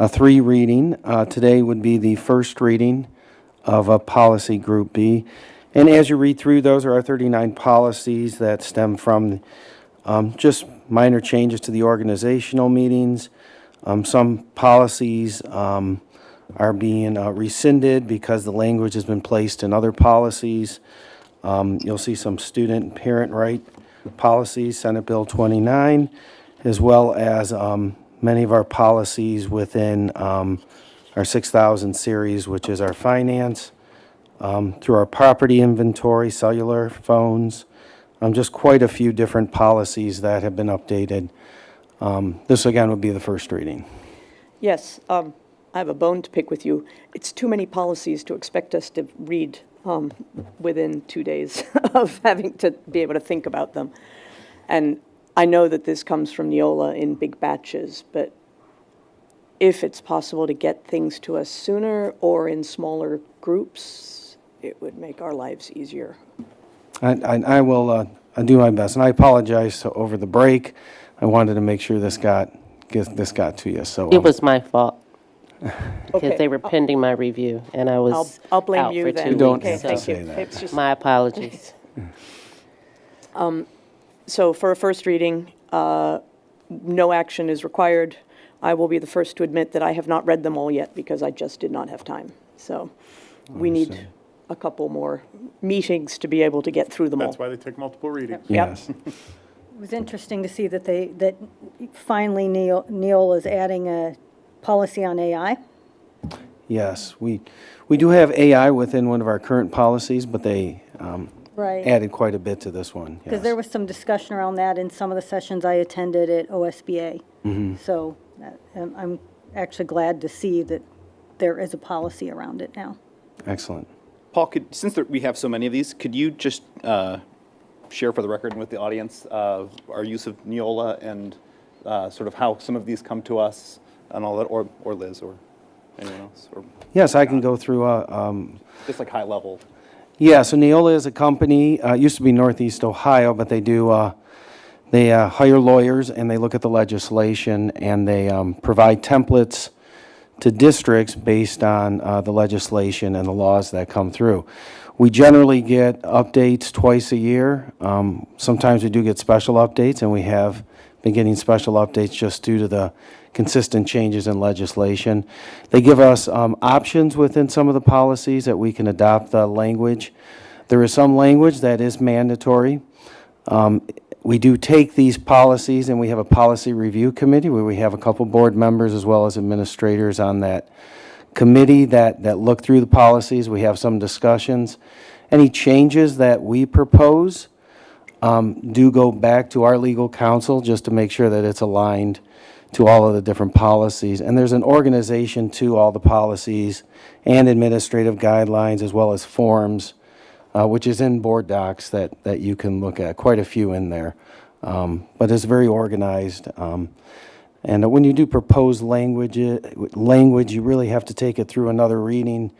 Speaker 17: 3 reading. Today would be the first reading of a Policy Group B. And as you read through, those are our 39 policies that stem from just minor changes to the organizational meetings. Some policies are being rescinded because the language has been placed in other policies. You'll see some student and parent right policies, Senate Bill 29, as well as many of our policies within our 6000 series, which is our finance, through our property inventory, cellular phones, just quite a few different policies that have been updated. This, again, would be the first reading.
Speaker 2: Yes, I have a bone to pick with you. It's too many policies to expect us to read within 2 days of having to be able to think about them. And I know that this comes from Neola in big batches, but if it's possible to get things to us sooner or in smaller groups, it would make our lives easier.
Speaker 17: I will do my best, and I apologize over the break. I wanted to make sure this got to you. So
Speaker 7: It was my fault. Because
Speaker 2: Okay.
Speaker 7: they were pending my review, and I was
Speaker 2: I'll blame
Speaker 7: out
Speaker 2: you
Speaker 7: for
Speaker 2: then.
Speaker 7: 2 weeks.
Speaker 17: Don't
Speaker 2: Okay,
Speaker 17: have to
Speaker 2: thank
Speaker 17: say
Speaker 2: you.
Speaker 17: that.
Speaker 2: It's just,
Speaker 7: My apologies.
Speaker 2: so for a first reading, no action is required. I will be the first to admit that I have not read them all yet because I just did not have time. So we need a couple more meetings to be able to get through them all.
Speaker 3: That's why they take multiple readings.
Speaker 17: Yes.
Speaker 1: It was interesting to see that that finally Neil is adding a policy on AI.
Speaker 17: Yes, we do have AI within one of our current policies, but they
Speaker 1: Right.
Speaker 17: added quite a bit to this one.
Speaker 1: Because
Speaker 17: Yes.
Speaker 1: there was some discussion around that in some of the sessions I attended at OSBA. So I'm actually glad to see that there is a policy around it now.
Speaker 17: Excellent.
Speaker 6: Paul, since we have so many of these, could you just share for the record and with the audience our use of Neola and sort of how some of these come to us and all that, or Liz or anyone else? Or
Speaker 17: Yes, I can go through
Speaker 6: just like high level.
Speaker 17: Yeah, so Neola is a company, it used to be Northeast Ohio, but they do, they hire lawyers and they look at the legislation and they provide templates to districts based on the legislation and the laws that come through. We generally get updates twice a year. Sometimes we do get special updates, and we have been getting special updates just due to the consistent changes in legislation. They give us options within some of the policies that we can adopt the language. There is some language that is mandatory. We do take these policies and we have a policy review committee where we have a couple board members as well as administrators on that committee that look through the policies. We have some discussions. Any changes that we propose do go back to our legal counsel just to make sure that it's aligned to all of the different policies. And there's an organization to all the policies and administrative guidelines as well as forms, which is in board docs that you can look at, quite a few in there. But it's very organized. And when you do propose language, you really have to take it through another reading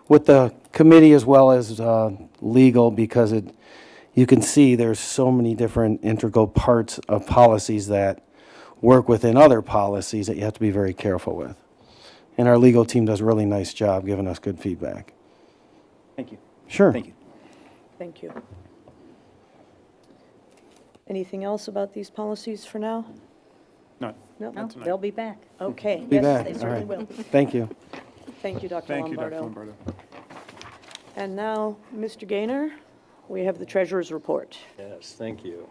Speaker 17: with the committee as well as legal, because you can see there's so many different integral parts of policies that work within other policies that you have to be very careful with. And our legal team does a really nice job giving us good feedback.
Speaker 6: Thank you.
Speaker 17: Sure.
Speaker 6: Thank you.
Speaker 2: Thank you. Anything else about these policies for now?
Speaker 3: No.
Speaker 2: No?
Speaker 1: No, they'll be back.
Speaker 2: Okay.
Speaker 17: Be
Speaker 2: Yes,
Speaker 17: back.
Speaker 2: they
Speaker 17: All
Speaker 2: certainly
Speaker 17: right.
Speaker 2: will.
Speaker 17: Thank you.
Speaker 2: Thank you, Dr.
Speaker 3: Thank you, Dr.
Speaker 2: Lombardo.
Speaker 3: Lombardo.
Speaker 2: And now, Mr. Gaynor, we have the treasurer's report.
Speaker 5: Yes, thank you.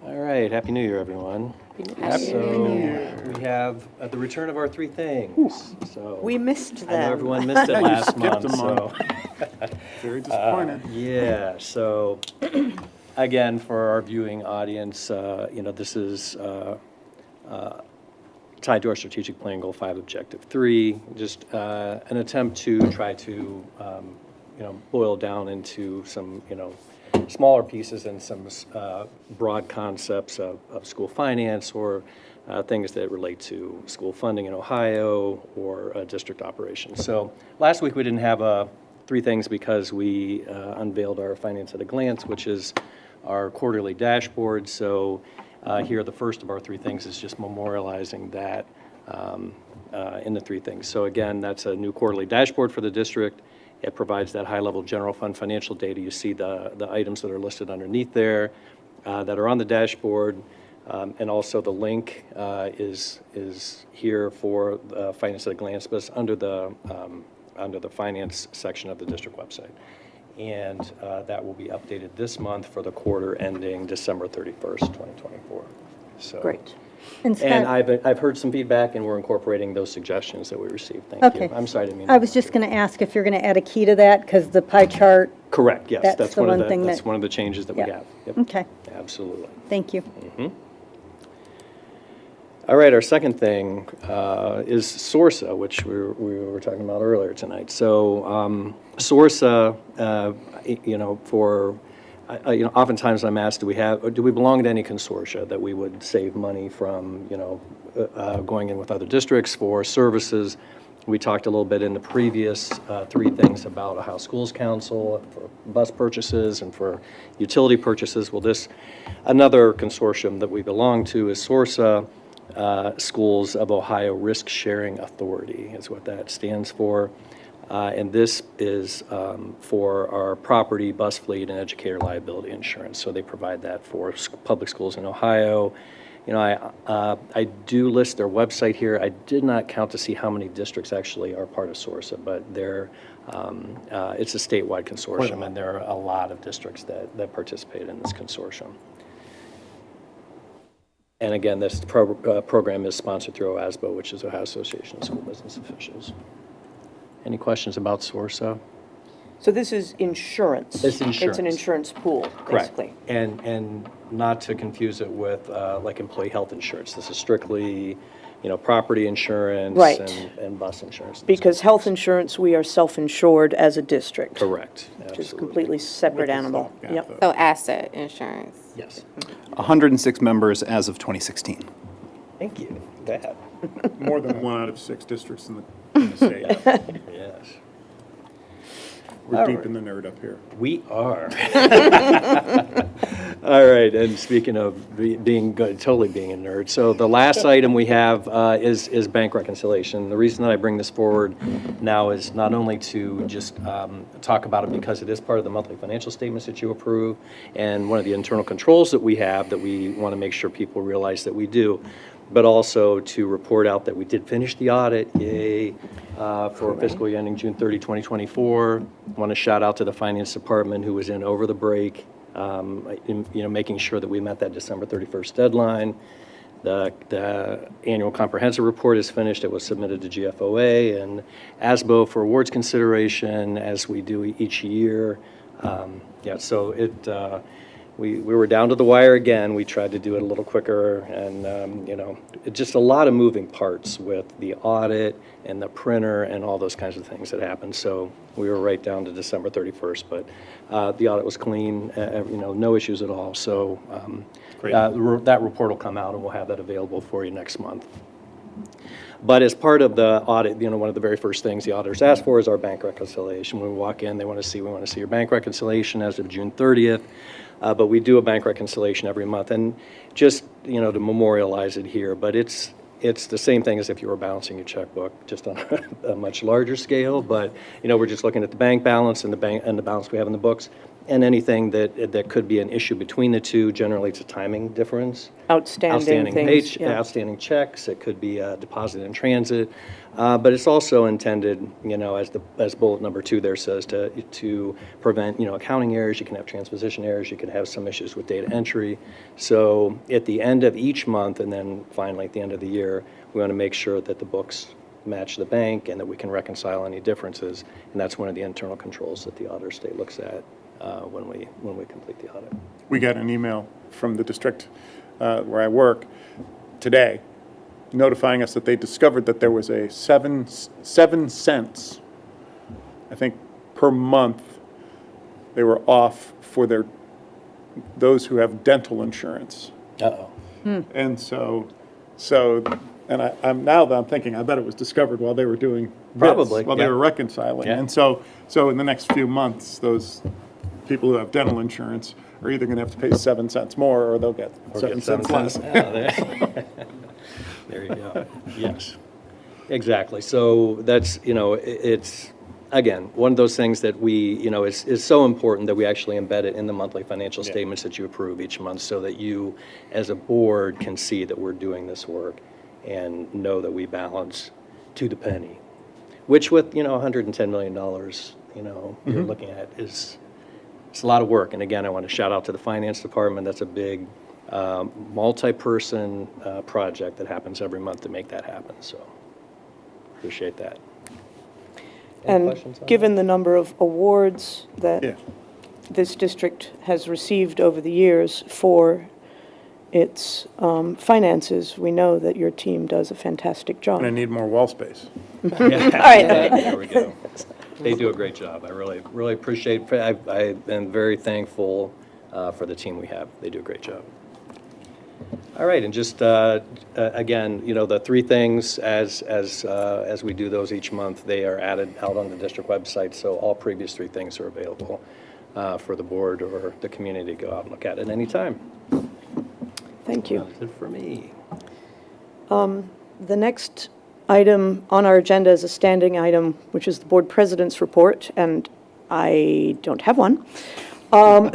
Speaker 5: All right, Happy New Year, everyone.
Speaker 2: Happy New Year.
Speaker 5: We have the return of our three things. So
Speaker 2: We missed them.
Speaker 5: I know everyone missed it
Speaker 3: You
Speaker 5: last
Speaker 3: skipped
Speaker 5: month,
Speaker 3: a
Speaker 5: so.
Speaker 3: Very disappointed.
Speaker 5: Yeah, so, again, for our viewing audience, this is tied to our strategic plan goal 5, objective 3, just an attempt to try to, boil down into some, smaller pieces and some broad concepts of school finance or things that relate to school funding in Ohio or district operations. So last week we didn't have 3 things because we unveiled our Finance at a Glance, which is our quarterly dashboard. So here, the first of our 3 things is just memorializing that in the 3 things. So again, that's a new quarterly dashboard for the district. It provides that high-level general fund financial data. You see the items that are listed underneath there that are on the dashboard. And also the link is here for Finance at a Glance, but it's under the finance section of the district website. And that will be updated this month for the quarter ending December 31st, 2024. So.
Speaker 2: Great.
Speaker 1: And Scott,
Speaker 5: And I've heard some feedback, and we're incorporating those suggestions that we received. Thank you.
Speaker 1: Okay.
Speaker 5: I'm sorry, I didn't mean.
Speaker 1: I was just going to ask if you're going to add a key to that, because the pie chart,
Speaker 5: Correct, yes.
Speaker 1: That's
Speaker 5: That's
Speaker 1: the
Speaker 5: one of
Speaker 1: one thing
Speaker 5: that's
Speaker 1: that-
Speaker 5: one of the changes that we
Speaker 1: Yeah.
Speaker 5: have. Yep,
Speaker 1: okay,
Speaker 5: absolutely.
Speaker 1: thank you.
Speaker 5: All right, our second thing is SORSA, which we were talking about earlier tonight. So SORSA, oftentimes I'm asked, do we belong to any consortia that we would save money from, going in with other districts for services? We talked a little bit in the previous 3 things about Ohio Schools Council for bus purchases and for utility purchases. Well, another consortium that we belong to is SORSA, Schools of Ohio Risk Sharing Authority is what that stands for. And this is for our property, bus fleet, and educator liability insurance. So they provide that for public schools in Ohio. I do list their website here. I did not count to see how many districts actually are part of SORSA, but it's a statewide consortium, and there are a lot of districts that participate in this consortium. And again, this program is sponsored through OASBO, which is Ohio Association of School Business Officials. Any questions about SORSA?
Speaker 2: So this is insurance?
Speaker 5: It's insurance.
Speaker 2: It's an insurance pool, basically?
Speaker 5: Correct. And not to confuse it with like employee health insurance. This is strictly, property insurance
Speaker 2: Right.
Speaker 5: and bus insurance.
Speaker 2: Because health insurance, we are self-insured as a district.
Speaker 5: Correct.
Speaker 2: Which is a
Speaker 5: Absolutely.
Speaker 2: completely separate
Speaker 3: With the
Speaker 2: animal.
Speaker 3: stopgap,
Speaker 2: Yep.
Speaker 3: though.
Speaker 4: So asset insurance.
Speaker 5: Yes.
Speaker 6: 106 members as of 2016.
Speaker 5: Thank you. That.
Speaker 3: More than 1 out of 6 districts in the state.
Speaker 5: Yes.
Speaker 3: We're deep in the nerd up here.
Speaker 5: We are. All right, and speaking of being good, totally being a nerd, so the last item we have is bank reconciliation. The reason that I bring this forward now is not only to just talk about it because it is part of the monthly financial statements that you approve, and one of the internal controls that we have that we want to make sure people realize that we do, but also to report out that we did finish the audit, yay, for fiscal year ending June 30, 2024. I want to shout out to the finance department who was in over the break, making sure that we met that December 31st deadline. The annual comprehensive report is finished. It was submitted to GFOA and ASBO for awards consideration, as we do each year. So it. We were down to the wire again. We tried to do it a little quicker, and just a lot of moving parts with the audit and the printer and all those kinds of things that happened. So we were right down to December 31st, but the audit was clean. No issues at all. So that report will come out, and we'll have that available for you next month. But as part of the audit, one of the very first things the auditors ask for is our bank reconciliation. When we walk in, we want to see your bank reconciliation as of June 30th. But we do a bank reconciliation every month, and just to memorialize it here. But it's the same thing as if you were balancing your checkbook, just on a much larger scale. But we're just looking at the bank balance and the balance we have in the books, and anything that could be an issue between the two. Generally, it's a timing difference.
Speaker 2: Outstanding things, yeah.
Speaker 5: Outstanding checks. It could be a deposit in transit, but it's also intended, as bullet number 2 there says, to prevent, accounting errors. You can have transposition errors. You can have some issues with data entry. So at the end of each month, and then finally at the end of the year, we want to make sure that the books match the bank and that we can reconcile any differences. And that's one of the internal controls that the auditor state looks at when we complete the audit.
Speaker 3: We got an email from the district where I work today notifying us that they discovered that there was a 7 cents, I think, per month they were off for those who have dental insurance.
Speaker 5: Uh-oh.
Speaker 3: And I'm thinking, I bet it was discovered while they were doing this,
Speaker 5: Probably,
Speaker 3: while
Speaker 5: yeah.
Speaker 3: they were reconciling.
Speaker 5: Yeah.
Speaker 3: And so in the next few months, those people who have dental insurance are either going to have to pay 7 cents more, or they'll get 7 cents less.
Speaker 5: There you go. Yes, exactly. So that's, it's, again, one of those things that we, is so important that we actually embed it in the monthly financial statements that you approve each month, so that you, as a board, can see that we're doing this work and know that we balance to the penny, which with, $110 million, you're looking at it's a lot of work. And again, I want to shout out to the finance department. That's a big multi-person project that happens every month to make that happen. So appreciate that. Any questions on
Speaker 2: Given the number of awards that this district has received over the years for its finances, we know that your team does a fantastic job.
Speaker 3: And I need more wall space.
Speaker 5: There we go. They do a great job. I really appreciate it. I am very thankful for the team we have. They do a great job. All right, and just again, the 3 things as we do those each month, they are added out on the district website. So all previous 3 things are available for the board or the community to go out and look at any time.
Speaker 2: Thank you.
Speaker 5: That's it for me.
Speaker 2: The next item on our agenda is a standing item, which is the board president's report, and I don't have one.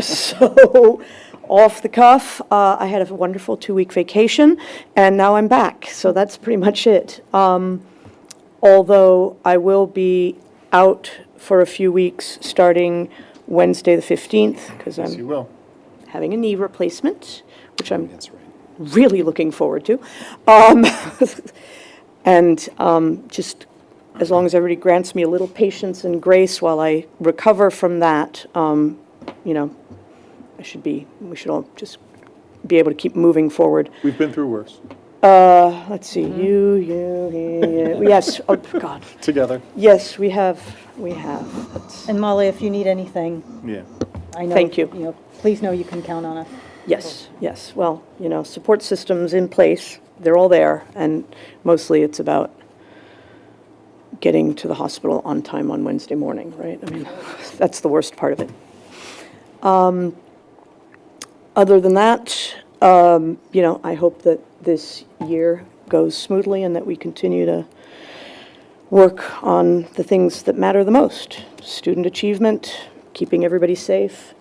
Speaker 2: So off the cuff, I had a wonderful 2-week vacation, and now I'm back, so that's pretty much it. Although I will be out for a few weeks, starting Wednesday the 15th, because
Speaker 3: Yes, you
Speaker 2: I'm
Speaker 3: will.
Speaker 2: having a knee replacement, which I'm really looking forward to. And just as long as everybody grants me a little patience and grace while I recover from that, you know, we should all just be able to keep moving forward.
Speaker 3: We've been through worse.
Speaker 2: Let's see, you, he, yes, oh, God.
Speaker 3: Together.
Speaker 2: Yes, we have. That's-
Speaker 1: And Molly, if you need anything,
Speaker 3: Yeah.
Speaker 1: I know.
Speaker 2: Thank you.
Speaker 1: Please know you can count on us.
Speaker 2: Yes, yes. Well, support systems in place, they're all there, and mostly it's about getting to the hospital on time on Wednesday morning, right? I mean, that's the worst part of it. Other than that, I hope that this year goes smoothly and that we continue to work on the things that matter the most: student achievement, keeping everybody safe,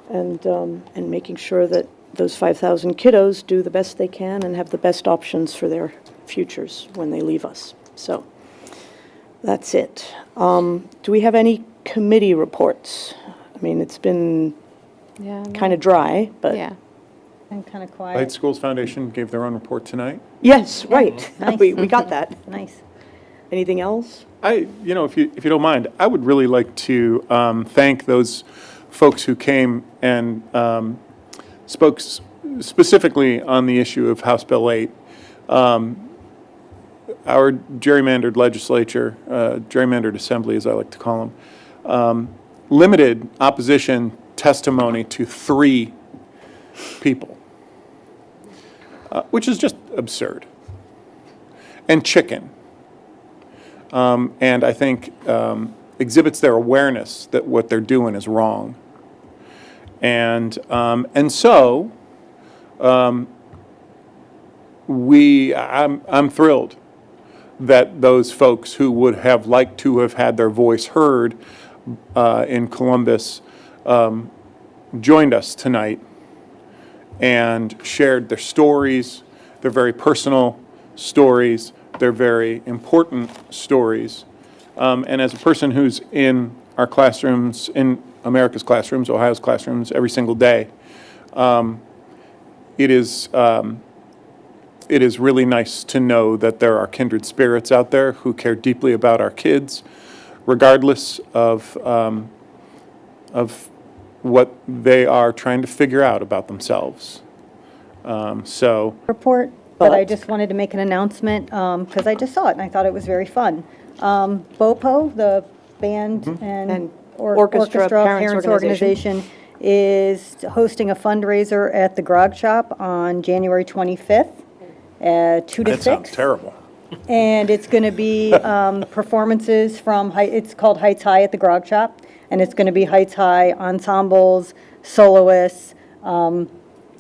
Speaker 2: and making sure that those 5,000 kiddos do the best they can and have the best options for their futures when they leave us. So that's it. Do we have any committee reports? I mean, it's been kind of dry, but.
Speaker 8: Yeah.
Speaker 1: And kind of
Speaker 3: Light
Speaker 1: quiet.
Speaker 3: Schools Foundation gave their own report tonight.
Speaker 2: Yes, right.
Speaker 1: Nice.
Speaker 2: We got that.
Speaker 1: Nice.
Speaker 2: Anything else?
Speaker 3: If you don't mind, I would really like to thank those folks who came and spoke specifically on the issue of House Bill 8. Our gerrymandered legislature, gerrymandered assembly, as I like to call them, limited opposition testimony to 3 people, which is just absurd and chicken. And I think exhibits their awareness that what they're doing is wrong. And so I'm thrilled that those folks who would have liked to have had their voice heard in Columbus joined us tonight and shared their stories, their very personal stories, their very important stories. And as a person who's in our classrooms, in America's classrooms, Ohio's classrooms, every single day, it is really nice to know that there are kindred spirits out there who care deeply about our kids, regardless of what they are trying to figure out about themselves.
Speaker 1: Report, but I just wanted to make an announcement, because I just saw it and I thought it was very fun. BOPO, the Band and
Speaker 2: Orchestra
Speaker 1: Parents Organization, is hosting a fundraiser at the Grog Shop on January 25th, 2 to 6.
Speaker 3: That sounds terrible.
Speaker 1: And it's going to be performances from, it's called Heights High at the Grog Shop, and it's going to be Heights High ensembles, soloists,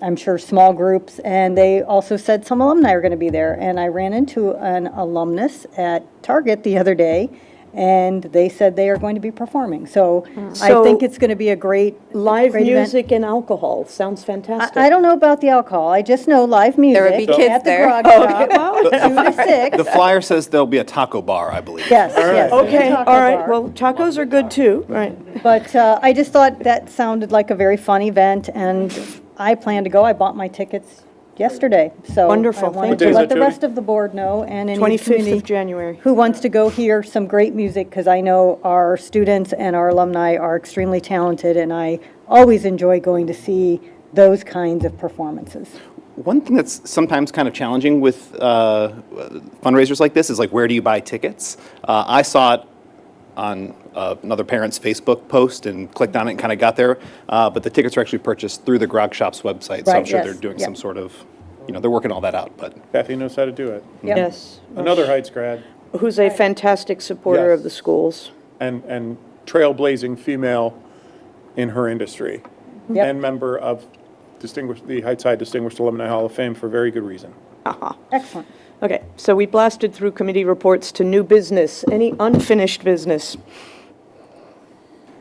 Speaker 1: I'm sure small groups, and they also said some alumni are going to be there. And I ran into an alumnus at Target the other day, and they said they are going to be performing. So I think it's going to be a great
Speaker 2: Live
Speaker 1: great event.
Speaker 2: music and alcohol, sounds fantastic.
Speaker 1: I don't know about the alcohol. I just know live music.
Speaker 4: will be kids
Speaker 1: at the
Speaker 4: there.
Speaker 1: Grog Shop, 2 to 6.
Speaker 6: The flyer says there'll be a taco bar, I believe.
Speaker 1: Yes, yes.
Speaker 2: Okay,
Speaker 1: taco
Speaker 2: all right,
Speaker 1: bar.
Speaker 2: well, tacos are good too, right.
Speaker 1: But I just thought that sounded like a very fun event, and I plan to go. I bought my tickets yesterday, so
Speaker 2: Wonderful,
Speaker 1: I wanted
Speaker 2: thank
Speaker 1: to
Speaker 3: you.
Speaker 1: let the
Speaker 3: Jody?
Speaker 1: rest of the board know, and any
Speaker 2: 25th
Speaker 1: community
Speaker 2: of January.
Speaker 1: who wants to go hear some great music, because I know our students and our alumni are extremely talented, and I always enjoy going to see those kinds of performances.
Speaker 6: One thing that's sometimes kind of challenging with fundraisers like this is like, where do you buy tickets? I saw it on another parent's Facebook post and clicked on it and kind of got there, but the tickets are actually purchased through the Grog Shop's website, so I'm
Speaker 1: Right,
Speaker 6: sure
Speaker 1: yes,
Speaker 6: they're doing
Speaker 1: yep.
Speaker 6: some sort of, they're working all that out, but.
Speaker 3: Kathy knows how to do it.
Speaker 1: Yep.
Speaker 2: Yes.
Speaker 3: Another Heights grad
Speaker 2: Who's a fantastic supporter
Speaker 3: Yes.
Speaker 2: of the schools.
Speaker 3: and trailblazing female in her industry.
Speaker 1: Yep.
Speaker 3: And member of the Heights High Distinguished Alumni Hall of Fame for very good reason.
Speaker 1: Excellent.
Speaker 2: Okay, so we blasted through committee reports to new business. Any unfinished business?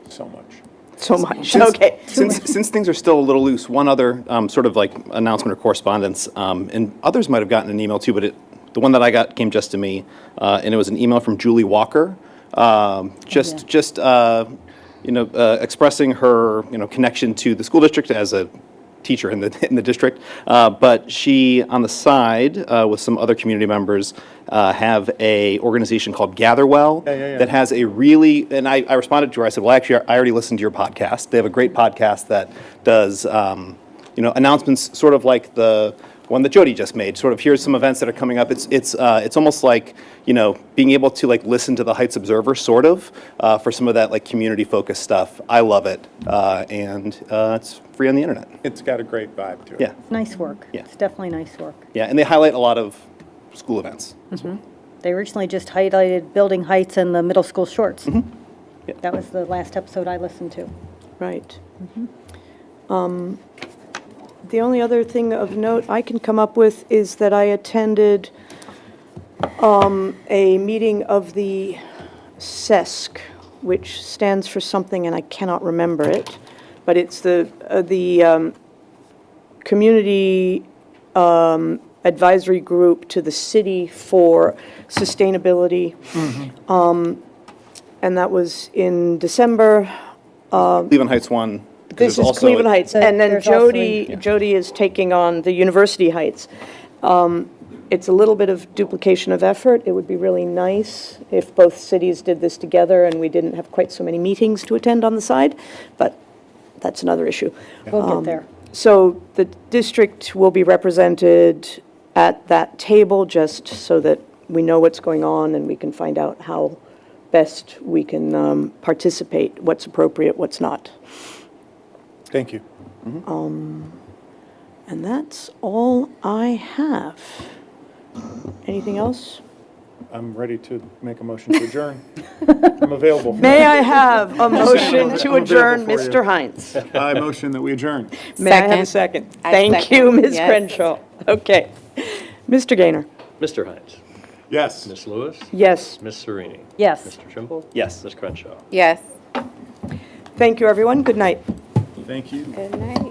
Speaker 3: So much.
Speaker 2: so much.
Speaker 6: Since-
Speaker 2: Okay.
Speaker 6: Since things are still a little loose, one other sort of like announcement or correspondence, and others might have gotten an email too, but the one that I got came just to me, and it was an email from Julie Walker, expressing her, connection to the school district as a teacher in the district. But she, on the side, with some other community members, have a organization called Gatherwell that has a really, and I responded to her, I said, well, actually, I already listened to your podcast. They have a great podcast that does, announcements sort of like the one that Jody just made, sort of here's some events that are coming up. It's almost like, being able to like listen to the Heights Observer, sort of, for some of that like community-focused stuff. I love it, and it's free on the internet.
Speaker 3: It's got a great vibe to it.
Speaker 6: Yeah,
Speaker 1: Nice work.
Speaker 6: Yeah.
Speaker 1: It's definitely nice work.
Speaker 6: yeah, and they highlight a lot of school events.
Speaker 1: They originally just highlighted building heights and the middle school shorts.
Speaker 6: Yeah.
Speaker 1: That was the last episode I listened to.
Speaker 2: Right. The only other thing of note I can come up with is that I attended a meeting of the SESC, which stands for something, and I cannot remember it, but it's the community advisory group to the city for sustainability. And that was in December.
Speaker 6: Cleveland Heights one. 'cause
Speaker 2: This
Speaker 6: there's
Speaker 2: is
Speaker 6: also
Speaker 2: Cleveland Heights, and then
Speaker 1: There's also
Speaker 2: Jody is taking on the University Heights. It's a little bit of duplication of effort. It would be really nice if both cities did this together and we didn't have quite so many meetings to attend on the side, but that's another issue.
Speaker 1: We'll get there.
Speaker 2: So the district will be represented at that table, just so that we know what's going on and we can find out how best we can participate, what's appropriate, what's not.
Speaker 3: Thank you.
Speaker 2: And that's all I have. Anything else?
Speaker 3: I'm ready to make a motion to adjourn. I'm available.
Speaker 2: May I have a motion to
Speaker 3: I'm
Speaker 2: adjourn,
Speaker 3: available for
Speaker 2: Mr.
Speaker 3: you.
Speaker 2: Hines?
Speaker 3: I motion that we adjourn.
Speaker 2: May I have a second? Thank you, Ms.
Speaker 4: Yes.
Speaker 2: Crenshaw. Okay. Mr. Gaynor?
Speaker 5: Mr. Hines?
Speaker 3: Yes.
Speaker 5: Ms. Lewis?
Speaker 2: Yes.
Speaker 5: Ms. Serini?
Speaker 1: Yes.
Speaker 5: Mr. Trimble?
Speaker 6: Yes.
Speaker 5: Ms. Crenshaw?
Speaker 4: Yes.
Speaker 2: Thank you, everyone. Good night.
Speaker 3: Thank you.
Speaker 4: Good night.